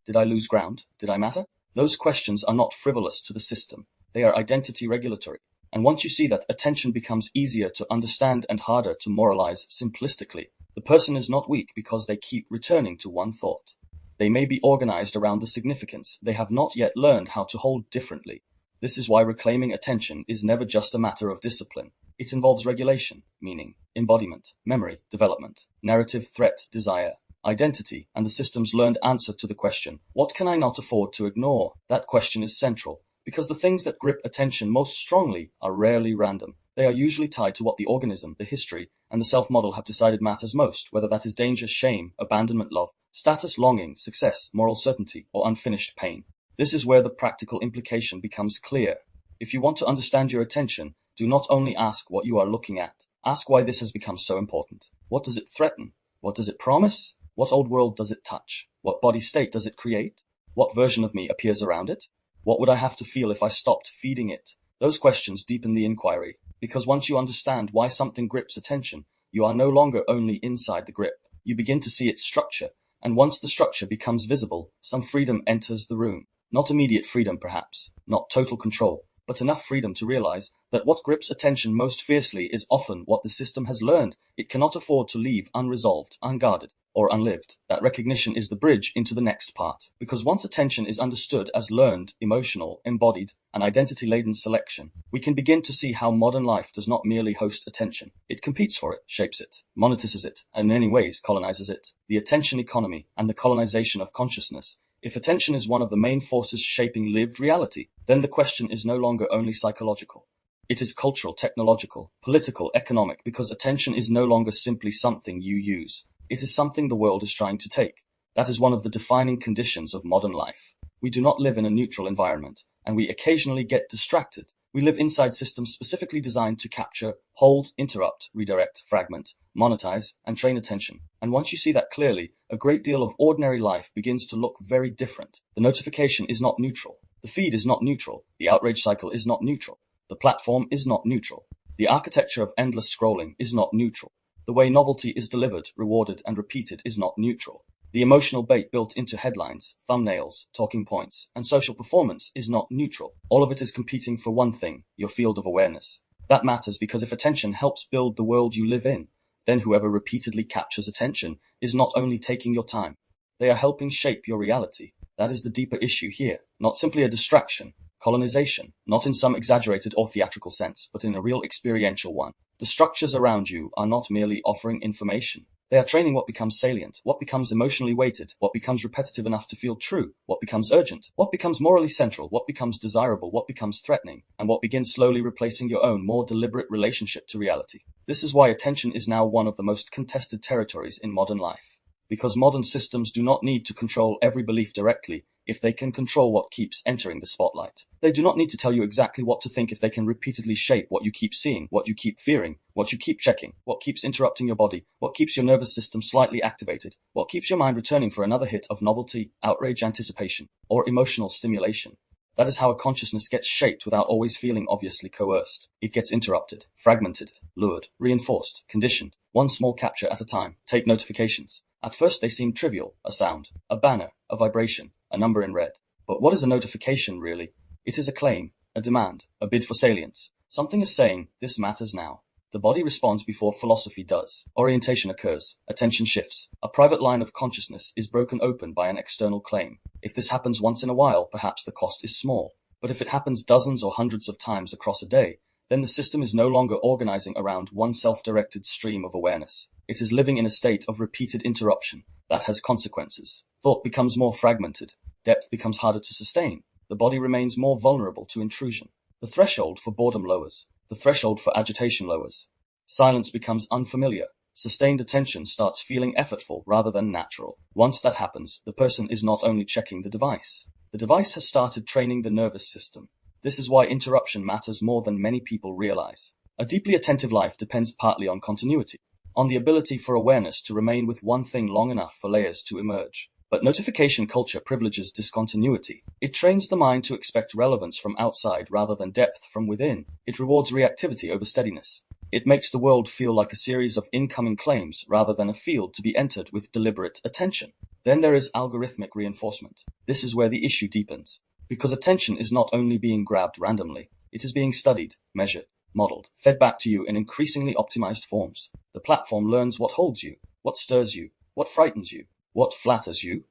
Did I lose ground? Did I matter? Those questions are not frivolous to the system. They are identity regulatory. And once you see that attention becomes easier to understand and harder to moralize simplistically, the person is not weak because they keep returning to one thought. They may be organized around the significance they have not yet learned how to hold differently. This is why reclaiming attention is never just a matter of discipline. It involves regulation, meaning, embodiment, memory, development, narrative, threat, desire, identity, and the system's learned answer to the question, what can I not afford to ignore? That question is central, because the things that grip attention most strongly are rarely random. They are usually tied to what the organism, the history, and the self-model have decided matters most, whether that is danger, shame, abandonment, love, status, longing, success, moral certainty, or unfinished pain. This is where the practical implication becomes clear. If you want to understand your attention, do not only ask what you are looking at. Ask why this has become so important. What does it threaten? What does it promise? What old world does it touch? What body state does it create? What version of me appears around it? What would I have to feel if I stopped feeding it? Those questions deepen the inquiry, because once you understand why something grips attention, you are no longer only inside the grip. You begin to see its structure, and once the structure becomes visible, some freedom enters the room. Not immediate freedom, perhaps, not total control, but enough freedom to realize that what grips attention most fiercely is often what the system has learned it cannot afford to leave unresolved, unguarded, or unlived. That recognition is the bridge into the next part, because once attention is understood as learned, emotional, embodied, and identity-laden selection, we can begin to see how modern life does not merely host attention. It competes for it, shapes it, monetizes it, and in many ways colonizes it. The attention economy and the colonization of consciousness. If attention is one of the main forces shaping lived reality, then the question is no longer only psychological. It is cultural, technological, political, economic, because attention is no longer simply something you use. It is something the world is trying to take. That is one of the defining conditions of modern life. We do not live in a neutral environment, and we occasionally get distracted. We live inside systems specifically designed to capture, hold, interrupt, redirect, fragment, monetize, and train attention. And once you see that clearly, a great deal of ordinary life begins to look very different. The notification is not neutral. The feed is not neutral. The outrage cycle is not neutral. The platform is not neutral. The architecture of endless scrolling is not neutral. The way novelty is delivered, rewarded, and repeated is not neutral. The emotional bait built into headlines, thumbnails, talking points, and social performance is not neutral. All of it is competing for one thing, your field of awareness. That matters because if attention helps build the world you live in, then whoever repeatedly captures attention is not only taking your time, they are helping shape your reality. That is the deeper issue here, not simply a distraction, colonization, not in some exaggerated or theatrical sense, but in a real experiential one. The structures around you are not merely offering information. They are training what becomes salient, what becomes emotionally weighted, what becomes repetitive enough to feel true, what becomes urgent, what becomes morally central, what becomes desirable, what becomes threatening, and what begins slowly replacing your own more deliberate relationship to reality. This is why attention is now one of the most contested territories in modern life. Because modern systems do not need to control every belief directly if they can control what keeps entering the spotlight. They do not need to tell you exactly what to think if they can repeatedly shape what you keep seeing, what you keep fearing, what you keep checking, what keeps interrupting your body, what keeps your nervous system slightly activated, what keeps your mind returning for another hit of novelty, outrage, anticipation, or emotional stimulation. That is how a consciousness gets shaped without always feeling obviously coerced. It gets interrupted, fragmented, lured, reinforced, conditioned, one small capture at a time. Take notifications. At first they seem trivial, a sound, a banner, a vibration, a number in red. But what is a notification really? It is a claim, a demand, a bid for salience. Something is saying, this matters now. The body responds before philosophy does. Orientation occurs. Attention shifts. A private line of consciousness is broken open by an external claim. If this happens once in a while, perhaps the cost is small. But if it happens dozens or hundreds of times across a day, then the system is no longer organizing around one self-directed stream of awareness. It is living in a state of repeated interruption that has consequences. Thought becomes more fragmented. Depth becomes harder to sustain. The body remains more vulnerable to intrusion. The threshold for boredom lowers. The threshold for agitation lowers. Silence becomes unfamiliar. Sustained attention starts feeling effortful rather than natural. Once that happens, the person is not only checking the device has started training the nervous system. This is why interruption matters more than many people realize. A deeply attentive life depends partly on continuity, on the ability for awareness to remain with one thing long enough for layers to emerge. But notification culture privileges discontinuity. It trains the mind to expect relevance from outside rather than depth from within. It rewards reactivity over steadiness. It makes the world feel like a series of incoming claims rather than a field to be entered with deliberate attention. Then there is algorithmic reinforcement. This is where the issue deepens. Because attention is not only being grabbed randomly, it is being studied, measured, modeled, fed back to you in increasingly optimized forms. The platform learns what holds you, what stirs you, what frightens you, what flatters you,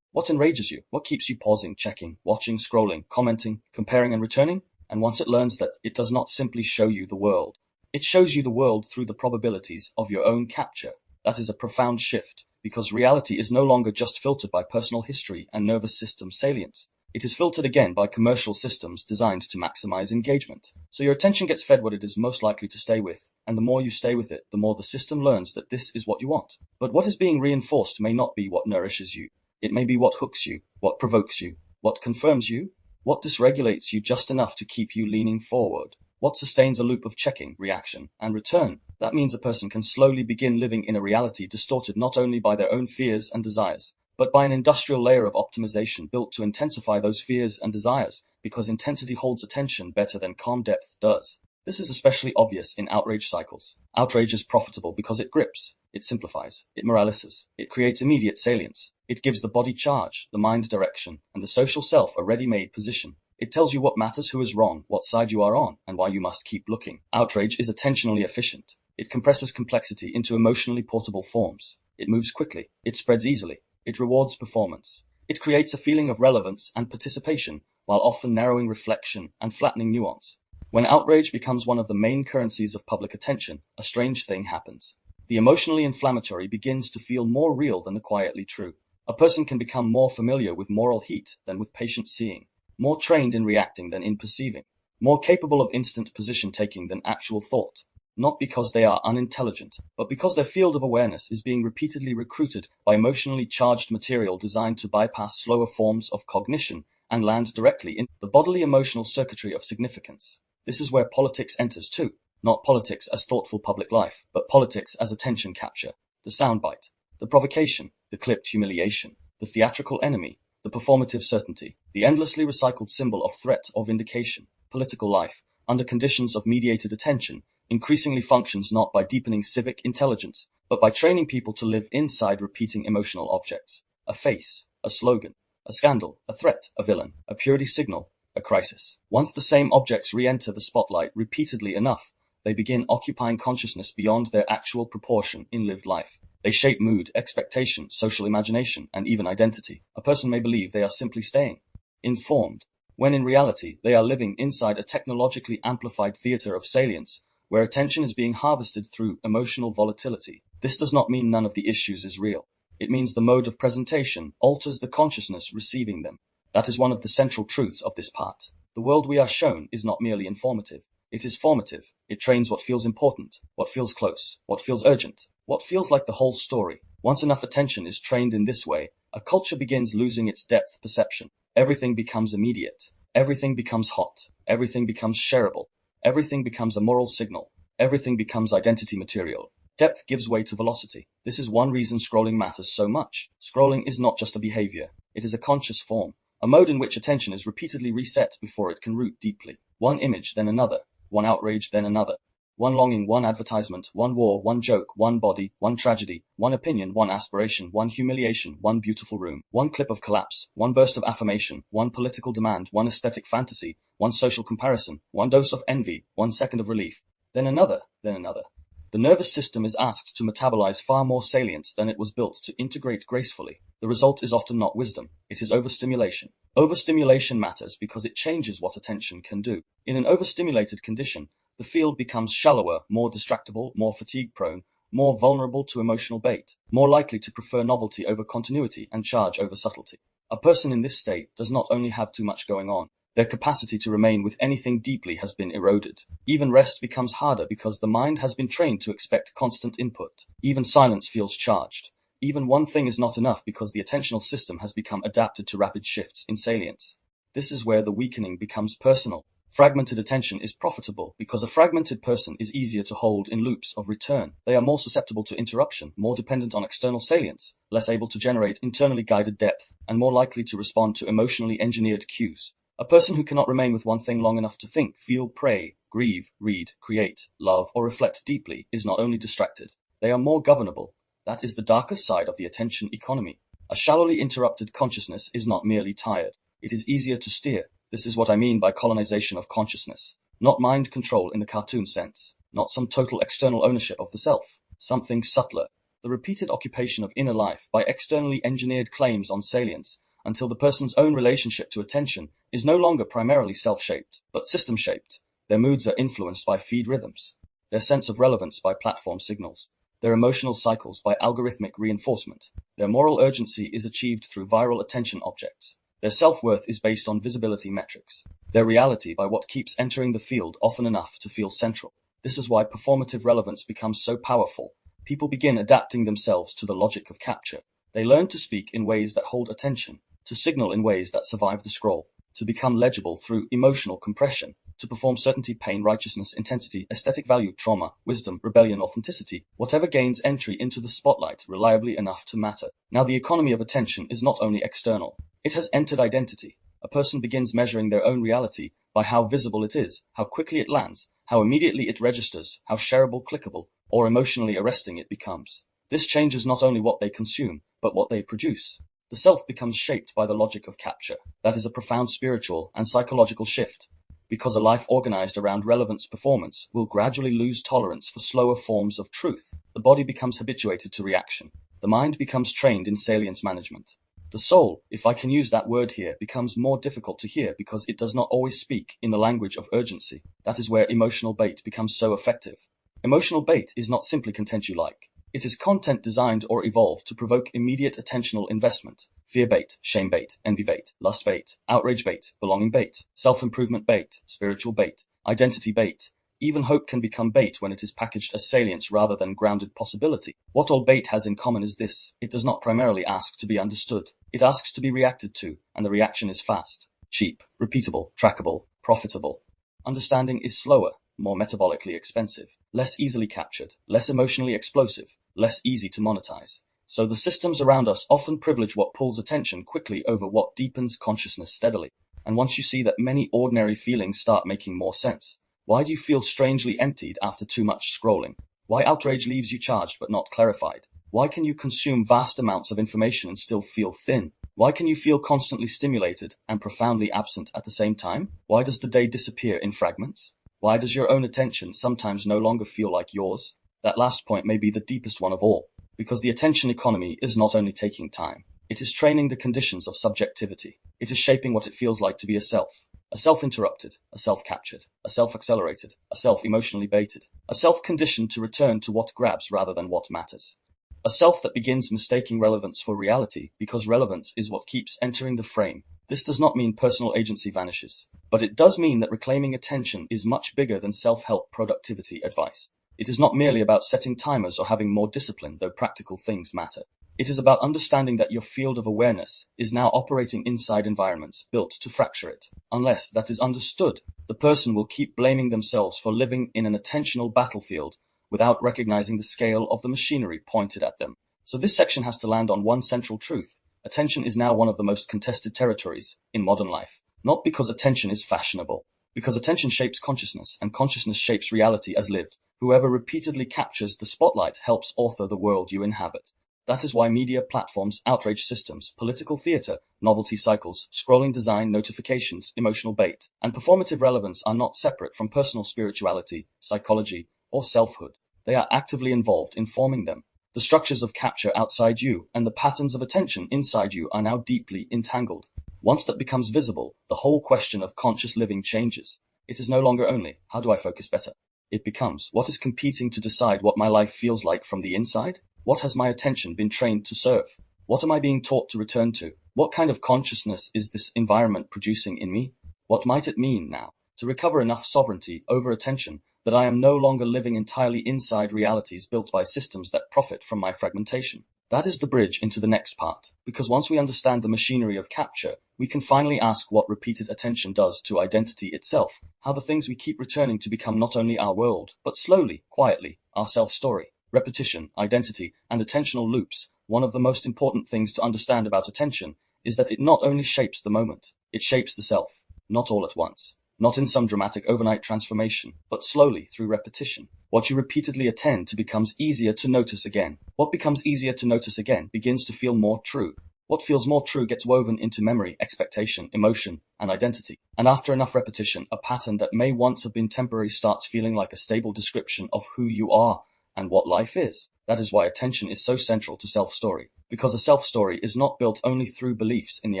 what enrages you, what keeps you pausing, checking, watching, scrolling, commenting, comparing and returning. And once it learns that, it does not simply show you the world. It shows you the world through the probabilities of your own capture. That is a profound shift, because reality is no longer just filtered by personal history and nervous system salience. It is filtered again by commercial systems designed to maximize engagement. So your attention gets fed what it is most likely to stay with, and the more you stay with it, the more the system learns that this is what you want. But what is being reinforced may not be what nourishes you. It may be what hooks you, what provokes you, what confirms you, what dysregulates you just enough to keep you leaning forward. What sustains a loop of checking, reaction, and return? That means a person can slowly begin living in a reality distorted not only by their own fears and desires, but by an industrial layer of optimization built to intensify those fears and desires, because intensity holds attention better than calm depth does. This is especially obvious in outrage cycles. Outrage is profitable because it grips, it simplifies, it moralizes, it creates immediate salience. It gives the body charge, the mind direction, and the social self a ready-made position. It tells you what matters, who is wrong, what side you are on, and why you must keep looking. Outrage is attentionally efficient. It compresses complexity into emotionally portable forms. It moves quickly. It spreads easily. It rewards performance. It creates a feeling of relevance and participation, while often narrowing reflection and flattening nuance. When outrage becomes one of the main currencies of public attention, a strange thing happens. The emotionally inflammatory begins to feel more real than the quietly true. A person can become more familiar with moral heat than with patient seeing, more trained in reacting than in perceiving, more capable of instant position taking than actual thought, not because they are unintelligent, but because their field of awareness is being repeatedly recruited by emotionally charged material designed to bypass slower forms of cognition and land directly in the bodily emotional circuitry of significance. This is where politics enters too, not politics as thoughtful public life, but politics as attention capture, the soundbite, the provocation, the clipped humiliation, the theatrical enemy, the performative certainty, the endlessly recycled symbol of threat or vindication. Political life, under conditions of mediated attention, increasingly functions not by deepening civic intelligence, but by training people to live inside repeating emotional objects. A face, a slogan, a scandal, a threat, a villain, a purity signal, a crisis. Once the same objects re-enter the spotlight repeatedly enough, they begin occupying consciousness beyond their actual proportion in lived life. They shape mood, expectation, social imagination, and even identity. A person may believe they are simply staying informed, when in reality they are living inside a technologically amplified theater of salience, where attention is being harvested through emotional volatility. This does not mean none of the issues is real. It means the mode of presentation alters the consciousness receiving them. That is one of the central truths of this part. The world we are shown is not merely informative. It is formative. It trains what feels important, what feels close, what feels urgent, what feels like the whole story. Once enough attention is trained in this way, a culture begins losing its depth perception. Everything becomes immediate. Everything becomes hot. Everything becomes shareable. Everything becomes a moral signal. Everything becomes identity material. Depth gives way to velocity. This is one reason scrolling matters so much. Scrolling is not just a behavior. It is a conscious form, a mode in which attention is repeatedly reset before it can root deeply. One image, then another. One outrage, then another. One longing, one advertisement, one war, one joke, one body, one tragedy, one opinion, one aspiration, one humiliation, one beautiful room, one clip of collapse, one burst of affirmation, one political demand, one aesthetic fantasy, one social comparison, one dose of envy, 1 second of relief, then another, then another. The nervous system is asked to metabolize far more salience than it was built to integrate gracefully. The result is often not wisdom, it is overstimulation. Overstimulation matters because it changes what attention can do. In an overstimulated condition, the field becomes shallower, more distractible, more fatigue-prone, more vulnerable to emotional bait, more likely to prefer novelty over continuity and charge over subtlety. A person in this state does not only have too much going on, their capacity to remain with anything deeply has been eroded. Even rest becomes harder because the mind has been trained to expect constant input. Even silence feels charged. Even one thing is not enough because the attentional system has become adapted to rapid shifts in salience. This is where the weakening becomes personal. Fragmented attention is profitable because a fragmented person is easier to hold in loops of return. They are more susceptible to interruption, more dependent on external salience, less able to generate internally guided depth, and more likely to respond to emotionally engineered cues. A person who cannot remain with one thing long enough to think, feel, pray, grieve, read, create, love, or reflect deeply is not only distracted, they are more governable. That is the darker side of the attention economy. A shallowly interrupted consciousness is not merely tired. It is easier to steer. This is what I mean by colonization of consciousness. Not mind control in the cartoon sense. Not some total external ownership of the self. Something subtler. The repeated occupation of inner life by externally engineered claims on salience until the person's own relationship to attention is no longer primarily self-shaped, but system-shaped. Their moods are influenced by feed rhythms. Their sense of relevance by platform signals. Their emotional cycles by algorithmic reinforcement. Their moral urgency is achieved through viral attention objects. Their self-worth is based on visibility metrics. Their reality by what keeps entering the field often enough to feel central. This is why performative relevance becomes so powerful. People begin adapting themselves to the logic of capture. They learn to speak in ways that hold attention, to signal in ways that survive the scroll, to become legible through emotional compression, to perform certainty, pain, righteousness, intensity, aesthetic value, trauma, wisdom, rebellion, authenticity, whatever gains entry into the spotlight reliably enough to matter. Now the economy of attention is not only external. It has entered identity. A person begins measuring their own reality by how visible it is, how quickly it lands, how immediately it registers, how shareable, clickable, or emotionally arresting it becomes. This changes not only what they consume, but what they produce. The self becomes shaped by the logic of capture. That is a profound spiritual and psychological shift, because a life organized around relevance performance will gradually lose tolerance for slower forms of truth. The body becomes habituated to reaction. The mind becomes trained in salience management. The soul, if I can use that word here, becomes more difficult to hear because it does not always speak in the language of urgency. That is where emotional bait becomes so effective. Emotional bait is not simply content you like. It is content designed or evolved to provoke immediate attentional investment. Fear bait, shame bait, envy bait, lust bait, outrage bait, belonging bait, self-improvement bait, spiritual bait, identity bait. Even hope can become bait when it is packaged as salience rather than grounded possibility. What all bait has in common is this: it does not primarily ask to be understood. It asks to be reacted to, and the reaction is fast, cheap, repeatable, trackable, profitable. Understanding is slower, more metabolically expensive, less easily captured, less emotionally explosive, less easy to monetize. So the systems around us often privilege what pulls attention quickly over what deepens consciousness steadily. And once you see that many ordinary feelings start making more sense. Why do you feel strangely emptied after too much scrolling? Why outrage leaves you charged but not clarified? Why can you consume vast amounts of information and still feel thin? Why can you feel constantly stimulated and profoundly absent at the same time? Why does the day disappear in fragments? Why does your own attention sometimes no longer feel like yours? That last point may be the deepest one of all, because the attention economy is not only taking time, it is training the conditions of subjectivity. It is shaping what it feels like to be a self-interrupted, a self-captured, a self-accelerated, a self-emotionally baited, a self-conditioned to return to what grabs rather than what matters. A self that begins mistaking relevance for reality because relevance is what keeps entering the frame. This does not mean personal agency vanishes, but it does mean that reclaiming attention is much bigger than self-help productivity advice. It is not merely about setting timers or having more discipline, though practical things matter. It is about understanding that your field of awareness is now operating inside environments built to fracture it. Unless that is understood, the person will keep blaming themselves for living in an attentional battlefield without recognizing the scale of the machinery pointed at them. So this section has to land on one central truth. Attention is now one of the most contested territories in modern life. Not because attention is fashionable, because attention shapes consciousness, and consciousness shapes reality as lived. Whoever repeatedly captures the spotlight helps author the world you inhabit. That is why media platforms, outrage systems, political theater, novelty cycles, scrolling design, notifications, emotional bait, and performative relevance are not separate from personal spirituality, psychology, or selfhood. They are actively involved in forming them. The structures of capture outside you and the patterns of attention inside you are now deeply entangled. Once that becomes visible, the whole question of conscious living changes. It is no longer only, how do I focus better? It becomes, what is competing to decide what my life feels like from the inside? What has my attention been trained to serve? What am I being taught to return to? What kind of consciousness is this environment producing in me? What might it mean now to recover enough sovereignty over attention that I am no longer living entirely inside realities built by systems that profit from my fragmentation? That is the bridge into the next part, because once we understand the machinery of capture, we can finally ask what repeated attention does to identity itself, how the things we keep returning to become not only our world, but slowly, quietly, our self-story. Repetition, identity, and attentional loops. One of the most important things to understand about attention is that it not only shapes the moment, it shapes the self, not all at once. Not in some dramatic overnight transformation, but slowly through repetition. What you repeatedly attend to becomes easier to notice again. What becomes easier to notice again begins to feel more true. What feels more true gets woven into memory, expectation, emotion, and identity. And after enough repetition, a pattern that may once have been temporary starts feeling like a stable description of who you are and what life is. That is why attention is so central to self-story, because a self-story is not built only through beliefs in the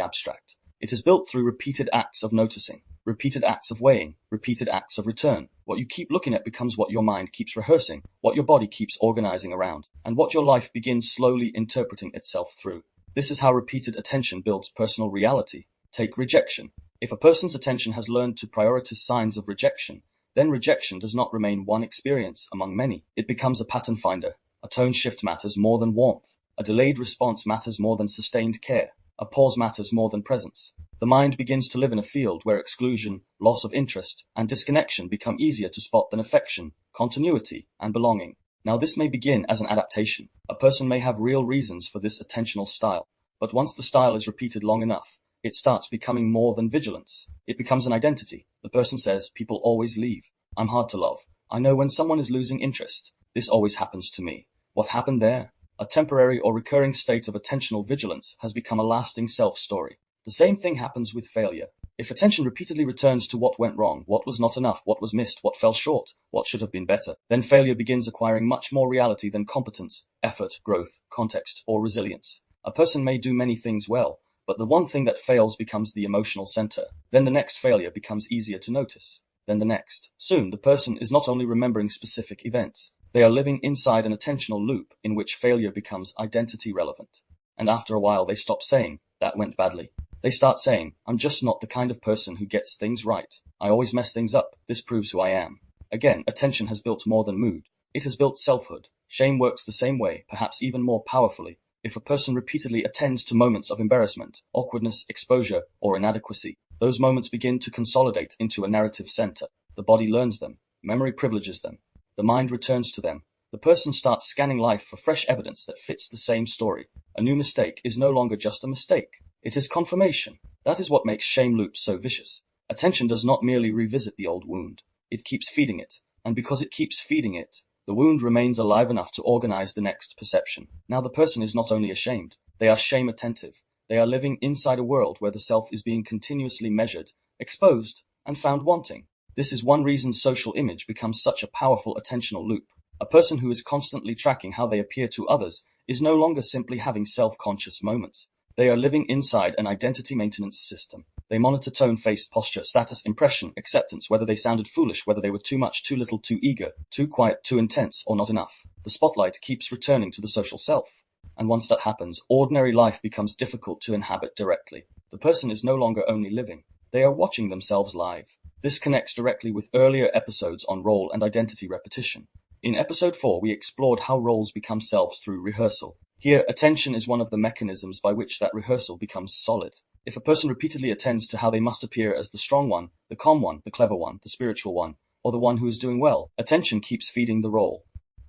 abstract. It is built through repeated acts of noticing, repeated acts of weighing, repeated acts of return. What you keep looking at becomes what your mind keeps rehearsing, what your body keeps organizing around, and what your life begins slowly interpreting itself through. This is how repeated attention builds personal reality. Take rejection. If a person's attention has learned to prioritize signs of rejection, then rejection does not remain one experience among many. It becomes a pattern finder. A tone shift matters more than warmth. A delayed response matters more than sustained care. A pause matters more than presence. The mind begins to live in a field where exclusion, loss of interest, and disconnection become easier to spot than affection, continuity, and belonging. Now this may begin as an adaptation. A person may have real reasons for this attentional style, but once the style is repeated long enough, it starts becoming more than vigilance. It becomes an identity. The person says, people always leave. I'm hard to love. I know when someone is losing interest. This always happens to me. What happened there? A temporary or recurring state of attentional vigilance has become a lasting self-story. The same thing happens with failure. If attention repeatedly returns to what went wrong, what was not enough, what was missed, what fell short, what should have been better, then failure begins acquiring much more reality than competence, effort, growth, context, or resilience. A person may do many things well, but the one thing that fails becomes the emotional center. Then the next failure becomes easier to notice. Then the next. Soon, the person is not only remembering specific events, they are living inside an attentional loop in which failure becomes identity relevant. And after a while, they stop saying, that went badly. They start saying, I'm just not the kind of person who gets things right. I always mess things up. This proves who I am. Again, attention has built more than mood. It has built selfhood. Shame works the same way, perhaps even more powerfully. If a person repeatedly attends to moments of embarrassment, awkwardness, exposure, or inadequacy, those moments begin to consolidate into a narrative center. The body learns them. Memory privileges them. The mind returns to them. The person starts scanning life for fresh evidence that fits the same story. A new mistake is no longer just a mistake. It is confirmation. That is what makes shame loops so vicious. Attention does not merely revisit the old wound. It keeps feeding it. And because it keeps feeding it, the wound remains alive enough to organize the next perception. Now the person is not only ashamed, they are shame attentive. They are living inside a world where the self is being continuously measured, exposed, and found wanting. This is one reason social image becomes such a powerful attentional loop. A person who is constantly tracking how they appear to others is no longer simply having self-conscious moments. They are living inside an identity maintenance system. They monitor tone, face, posture, status, impression, acceptance, whether they sounded foolish, whether they were too much, too little, too eager, too quiet, too intense, or not enough. The spotlight keeps returning to the social self. And once that happens, ordinary life becomes difficult to inhabit directly. The person is no longer only living. They are watching themselves live. This connects directly with earlier episodes on role and identity repetition. In episode 4, we explored how roles become selves through rehearsal. Here, attention is one of the mechanisms by which that rehearsal becomes solid. If a person repeatedly attends to how they must appear as the strong one, the calm one, the clever one, the spiritual one, or the one who is doing well, attention keeps feeding the role.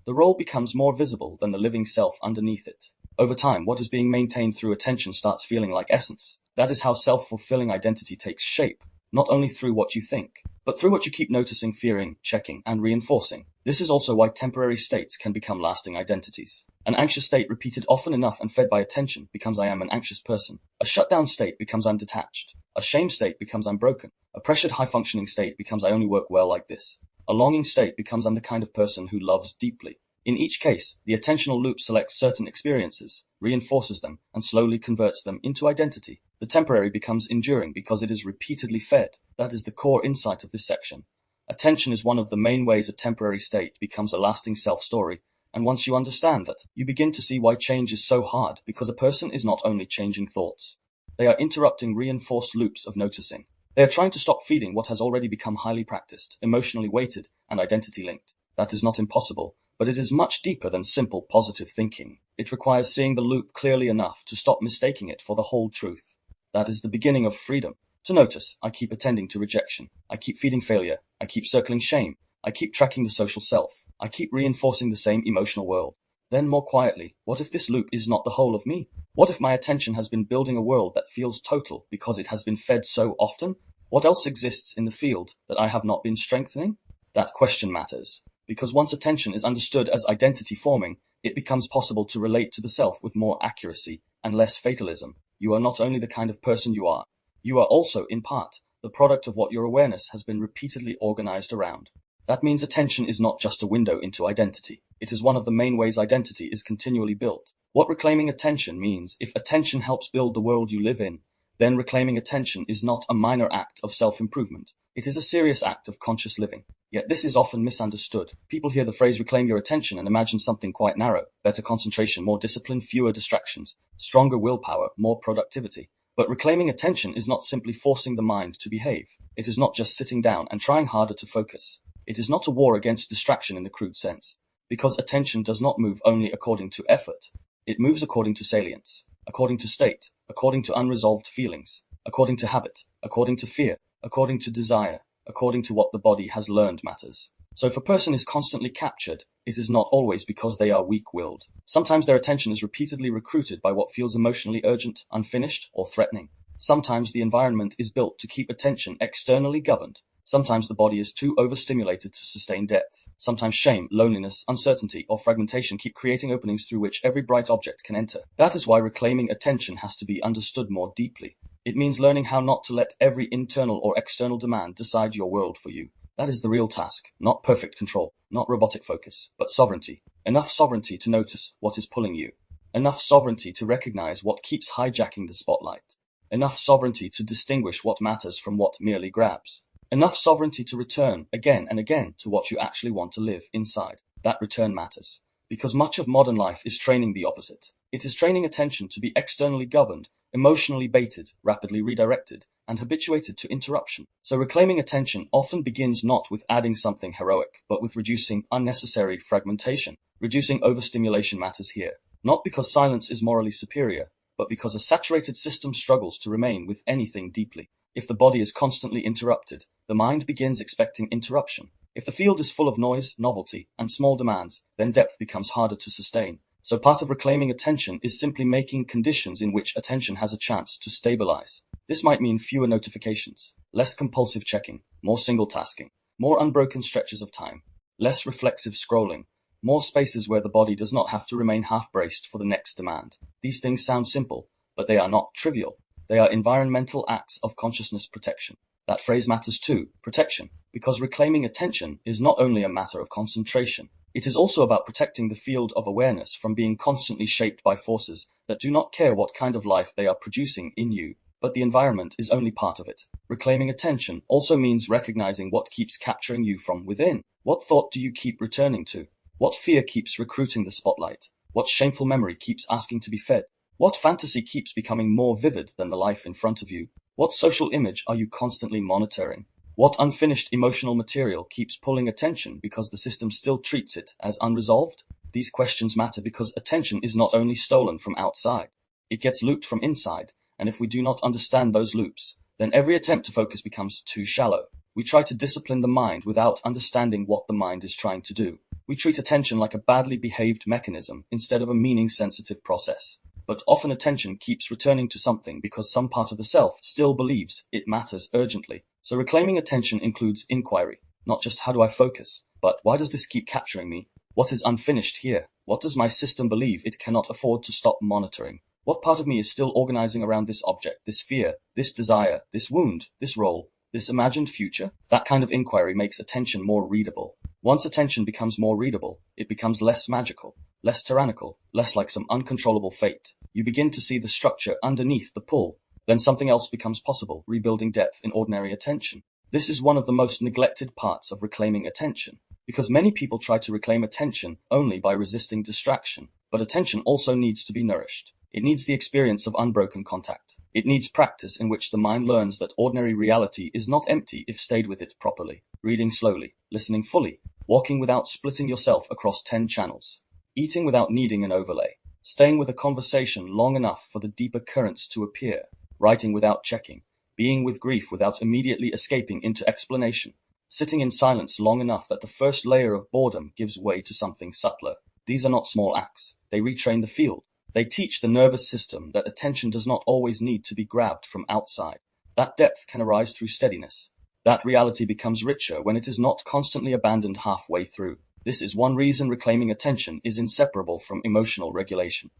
The role becomes more visible than the living self underneath it. Over time, what is being maintained through attention starts feeling like essence. That is how self-fulfilling identity takes shape, not only through what you think, but through what you keep noticing, fearing, checking, and reinforcing. This is also why temporary states can become lasting identities. An anxious state repeated often enough and fed by attention becomes I am an anxious person. A shutdown state becomes I'm detached. A shame state becomes I'm broken. A pressured high-functioning state becomes I only work well like this. A longing state becomes I'm the kind of person who loves deeply. In each case, the attentional loop selects certain experiences, reinforces them, and slowly converts them into identity. The temporary becomes enduring because it is repeatedly fed. That is the core insight of this section. Attention is one of the main ways a temporary state becomes a lasting self-story, and once you understand that, you begin to see why change is so hard, because a person is not only changing thoughts. They are interrupting reinforced loops of noticing. They are trying to stop feeding what has already become highly practiced, emotionally weighted, and identity linked. That is not impossible, but it is much deeper than simple positive thinking. It requires seeing the loop clearly enough to stop mistaking it for the whole truth. That is the beginning of freedom. To notice, I keep attending to rejection. I keep feeding failure. I keep circling shame. I keep tracking the social self. I keep reinforcing the same emotional world. Then more quietly, what if this loop is not the whole of me? What if my attention has been building a world that feels total because it has been fed so often? What else exists in the field that I have not been strengthening? That question matters, because once attention is understood as identity forming, it becomes possible to relate to the self with more accuracy and less fatalism. You are not only the kind of person you are also, in part, the product of what your awareness has been repeatedly organized around. That means attention is not just a window into identity. It is one of the main ways identity is continually built. What reclaiming attention means, if attention helps build the world you live in, then reclaiming attention is not a minor act of self-improvement. It is a serious act of conscious living. Yet this is often misunderstood. People hear the phrase reclaim your attention and imagine something quite narrow: better concentration, more discipline, fewer distractions, stronger willpower, more productivity. But reclaiming attention is not simply forcing the mind to behave. It is not just sitting down and trying harder to focus. It is not a war against distraction in the crude sense, because attention does not move only according to effort. It moves according to salience, according to state, according to unresolved feelings, according to habit, according to fear, according to desire, according to what the body has learned matters. So if a person is constantly captured, it is not always because they are weak-willed. Sometimes their attention is repeatedly recruited by what feels emotionally urgent, unfinished, or threatening. Sometimes the environment is built to keep attention externally governed. Sometimes the body is too overstimulated to sustain depth. Sometimes shame, loneliness, uncertainty, or fragmentation keep creating openings through which every bright object can enter. That is why reclaiming attention has to be understood more deeply. It means learning how not to let every internal or external demand decide your world for you. That is the real task, not perfect control, not robotic focus, but sovereignty. Enough sovereignty to notice what is pulling you. Enough sovereignty to recognize what keeps hijacking the spotlight. Enough sovereignty to distinguish what matters from what merely grabs. Enough sovereignty to return again and again to what you actually want to live inside. That return matters, because much of modern life is training the opposite. It is training attention to be externally governed, emotionally baited, rapidly redirected, and habituated to interruption. So reclaiming attention often begins not with adding something heroic, but with reducing unnecessary fragmentation. Reducing overstimulation matters here, not because silence is morally superior, but because a saturated system struggles to remain with anything deeply. If the body is constantly interrupted, the mind begins expecting interruption. If the field is full of noise, novelty, and small demands, then depth becomes harder to sustain. So part of reclaiming attention is simply making conditions in which attention has a chance to stabilize. This might mean fewer notifications, less compulsive checking, more single tasking, more unbroken stretches of time, less reflexive scrolling, more spaces where the body does not have to remain half-braced for the next demand. These things sound simple, but they are not trivial. They are environmental acts of consciousness protection. That phrase matters too, protection, because reclaiming attention is not only a matter of concentration. It is also about protecting the field of awareness from being constantly shaped by forces that do not care what kind of life they are producing in you, but the environment is only part of it. Reclaiming attention also means recognizing what keeps capturing you from within. What thought do you keep returning to? What fear keeps recruiting the spotlight? What shameful memory keeps asking to be fed? What fantasy keeps becoming more vivid than the life in front of you? What social image are you constantly monitoring? What unfinished emotional material keeps pulling attention because the system still treats it as unresolved? These questions matter because attention is not only stolen from outside, it gets looped from inside, and if we do not understand those loops, then every attempt to focus becomes too shallow. We try to discipline the mind without understanding what the mind is trying to do. We treat attention like a badly behaved mechanism instead of a meaning-sensitive process. But often attention keeps returning to something because some part of the self still believes it matters urgently. So reclaiming attention includes inquiry, not just how do I focus, but why does this keep capturing me? What is unfinished here? What does my system believe it cannot afford to stop monitoring? What part of me is still organizing around this object, this fear, this desire, this wound, this role, this imagined future? That kind of inquiry makes attention more readable. Once attention becomes more readable, it becomes less magical, less tyrannical, less like some uncontrollable fate. You begin to see the structure underneath the pull. Then something else becomes possible, rebuilding depth in ordinary attention. This is one of the most neglected parts of reclaiming attention, because many people try to reclaim attention only by resisting distraction. But attention also needs to be nourished. It needs the experience of unbroken contact. It needs practice in which the mind learns that ordinary reality is not empty if stayed with it properly. Reading slowly, listening fully, walking without splitting yourself across 10 channels, eating without needing an overlay, staying with a conversation long enough for the deeper currents to appear, writing without checking, being with grief without immediately escaping into explanation, sitting in silence long enough that the first layer of boredom gives way to something subtler. These are not small acts. They retrain the field. They teach the nervous system that attention does not always need to be grabbed from outside. That depth can arise through steadiness. That reality becomes richer when it is not constantly abandoned halfway through. This is one reason reclaiming attention is inseparable from emotional regulation.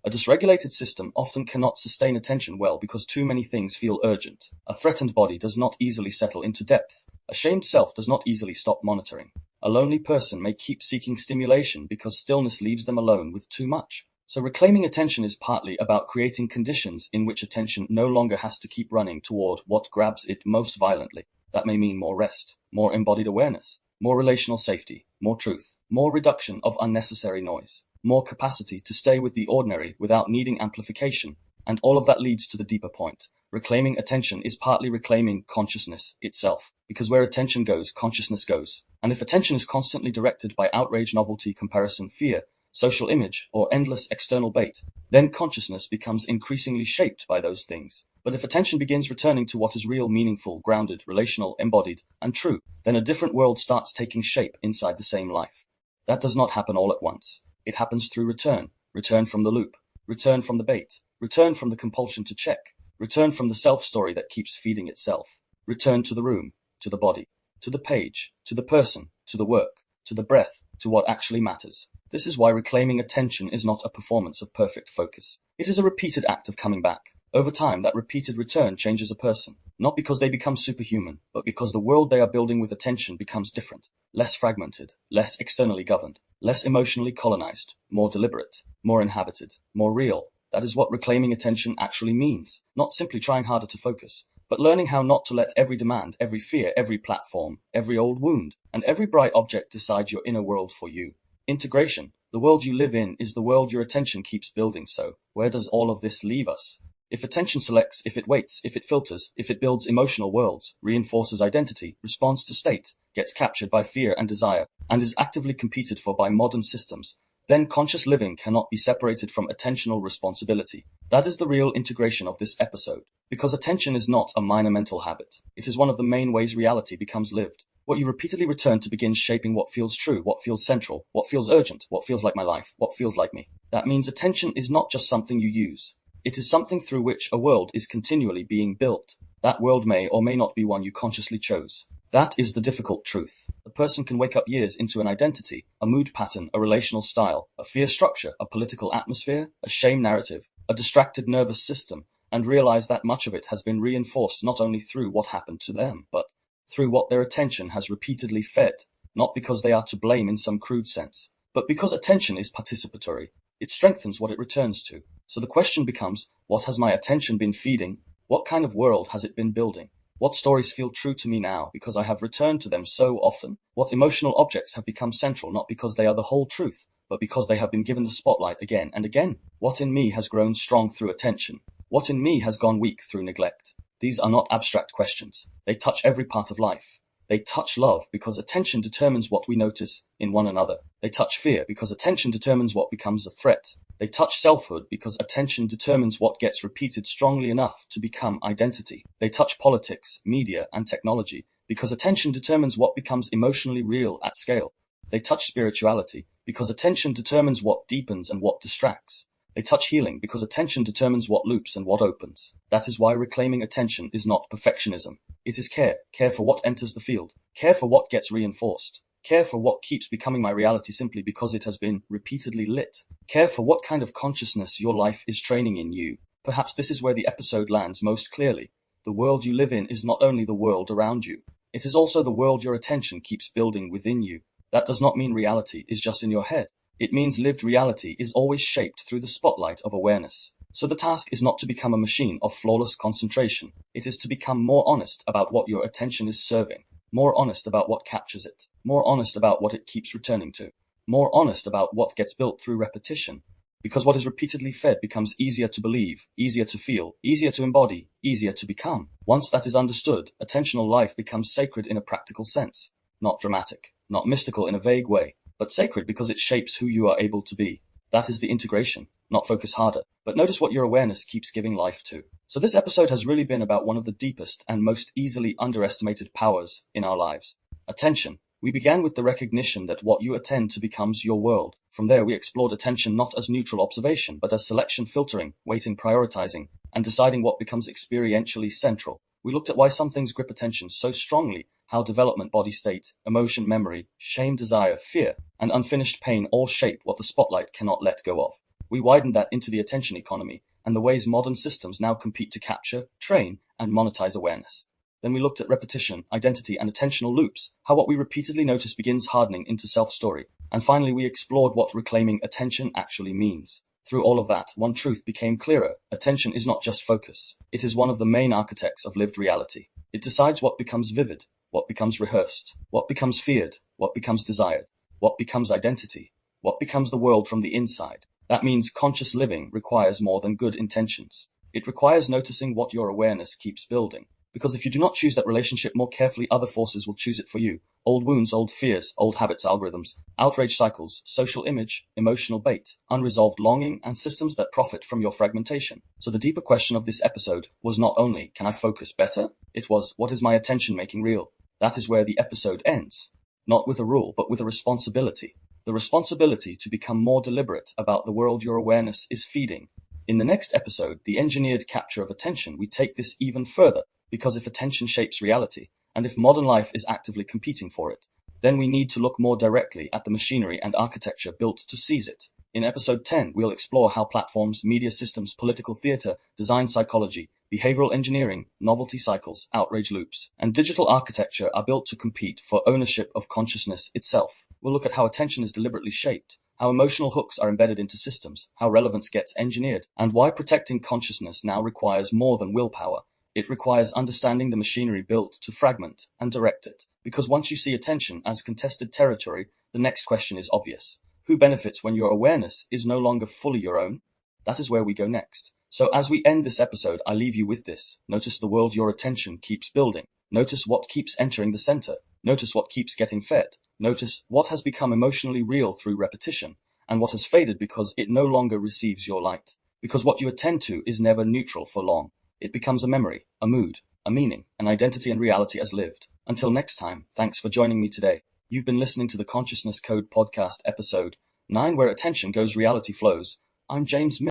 A dysregulated system often cannot sustain attention well because too many things feel urgent. A threatened body does not easily settle into depth. A shamed self does not easily stop monitoring. A lonely person may keep seeking stimulation because stillness leaves them alone with too much. So reclaiming attention is partly about creating conditions in which attention no longer has to keep running toward what grabs it most violently. That may mean more rest, more embodied awareness, more relational safety, more truth, more reduction of unnecessary noise, more capacity to stay with the ordinary without needing amplification, and all of that leads to the deeper point. Reclaiming attention is partly reclaiming consciousness itself, because where attention goes, consciousness goes. And if attention is constantly directed by outrage, novelty, comparison, fear, social image, or endless external bait, then consciousness becomes increasingly shaped by those things. But if attention begins returning to what is real, meaningful, grounded, relational, embodied, and true, then a different world starts taking shape inside the same life. That does not happen all at once. It happens through return from the loop, return from the bait, return from the compulsion to check, return from the self-story that keeps feeding itself, return to the room, to the body, to the page, to the person, to the work, to the breath, to what actually matters. This is why reclaiming attention is not a performance of perfect focus. It is a repeated act of coming back. Over time, that repeated return changes a person, not because they become superhuman, but because the world they are building with attention becomes different, less fragmented, less externally governed, less emotionally colonized, more deliberate, more inhabited, more real. That is what reclaiming attention actually means, not simply trying harder to focus, but learning how not to let every demand, every fear, every platform, every old wound, and every bright object decide your inner world for you. Integration. The world you live in is the world your attention keeps building. So, where does all of this leave us? If attention selects, if it waits, if it filters, if it builds emotional worlds, reinforces identity, responds to state, gets captured by fear and desire, and is actively competed for by modern systems, then conscious living cannot be separated from attentional responsibility. That is the real integration of this episode. Because attention is not a minor mental habit. It is one of the main ways reality becomes lived. What you repeatedly return to begins shaping what feels true, what feels central, what feels urgent, what feels like my life, what feels like me. That means attention is not just something you use. It is something through which a world is continually being built. That world may or may not be one you consciously chose. That is the difficult truth. A person can wake up years into an identity, a mood pattern, a relational style, a fear structure, a political atmosphere, a shame narrative, a distracted nervous system, and realize that much of it has been reinforced not only through what happened to them, but through what their attention has repeatedly fed, not because they are to blame in some crude sense, but because attention is participatory. It strengthens what it returns to. So the question becomes, what has my attention been feeding? What kind of world has it been building? What stories feel true to me now because I have returned to them so often? What emotional objects have become central not because they are the whole truth, but because they have been given the spotlight again and again? What in me has grown strong through attention? What in me has gone weak through neglect? These are not abstract questions. They touch every part of life. They touch love because attention determines what we notice in one another. They touch fear because attention determines what becomes a threat. They touch selfhood because attention determines what gets repeated strongly enough to become identity. They touch politics, media, and technology because attention determines what becomes emotionally real at scale. They touch spirituality because attention determines what deepens and what distracts. They touch healing because attention determines what loops and what opens. That is why reclaiming attention is not perfectionism. It is care. Care for what enters the field. Care for what gets reinforced. Care for what keeps becoming my reality simply because it has been repeatedly lit. Care for what kind of consciousness your life is training in you. Perhaps this is where the episode lands most clearly. The world you live in is not only the world around you. It is also the world your attention keeps building within you. That does not mean reality is just in your head. It means lived reality is always shaped through the spotlight of awareness. So the task is not to become a machine of flawless concentration. It is to become more honest about what your attention is serving, more honest about what captures it, more honest about what it keeps returning to, more honest about what gets built through repetition, Because what is repeatedly fed becomes easier to believe, easier to feel, easier to embody, easier to become. Once that is understood, attentional life becomes sacred in a practical sense. Not dramatic, not mystical in a vague way, but sacred because it shapes who you are able to be. That is the integration, not focus harder, but notice what your awareness keeps giving life to. So this episode has really been about one of the deepest and most easily underestimated powers in our lives, attention. We began with the recognition that what you attend to becomes your world. From there, we explored attention not as neutral observation, but as selection, filtering, weighting, prioritizing, and deciding what becomes experientially central. We looked at why some things grip attention so strongly, how development, body state, emotion, memory, shame, desire, fear, and unfinished pain all shape what the spotlight cannot let go of. We widened that into the attention economy and the ways modern systems now compete to capture, train, and monetize awareness. Then we looked at repetition, identity, and attentional loops, how what we repeatedly notice begins hardening into self-story. And finally, we explored what reclaiming attention actually means. Through all of that, one truth became clearer. Attention is not just focus. It is one of the main architects of lived reality. It decides what becomes vivid, what becomes rehearsed, what becomes feared, what becomes desired, what becomes identity, what becomes the world from the inside. That means conscious living requires more than good intentions. It requires noticing what your awareness keeps building. Because if you do not choose that relationship more carefully, other forces will choose it for you. Old wounds, old fears, old habits, algorithms, outrage cycles, social image, emotional bait, unresolved longing, and systems that profit from your fragmentation. So the deeper question of this episode was not only, can I focus better? It was, what is my attention making real? That is where the episode ends. Not with a rule, but with a responsibility. The responsibility to become more deliberate about the world your awareness is feeding. In the next episode, the engineered capture of attention, we take this even further. Because if attention shapes reality, and if modern life is actively competing for it, then we need to look more directly at the machinery and architecture built to seize it. In episode 10, we'll explore how platforms, media systems, political theater, design psychology, behavioral engineering, novelty cycles, outrage loops, and digital architecture are built to compete for ownership of consciousness itself. We'll look at how attention is deliberately shaped, how emotional hooks are embedded into systems, how relevance gets engineered, and why protecting consciousness now requires more than willpower. It requires understanding the machinery built to fragment and direct it. Because once you see attention as contested territory, the next question is obvious. Who benefits when your awareness is no longer fully your own? That is where we go next. So as we end this episode, I leave you with this. Notice the world your attention keeps building. Notice what keeps entering the center. Notice what keeps getting fed. Notice what has become emotionally real through repetition, and what has faded because it no longer receives your light. Because what you attend to is never neutral for long. It becomes a memory, a mood, a meaning, an identity and reality as lived. Until next time, thanks for joining me today. You've been listening to the Consciousness Code podcast episode 9, where attention goes, reality flows. I'm James Miller.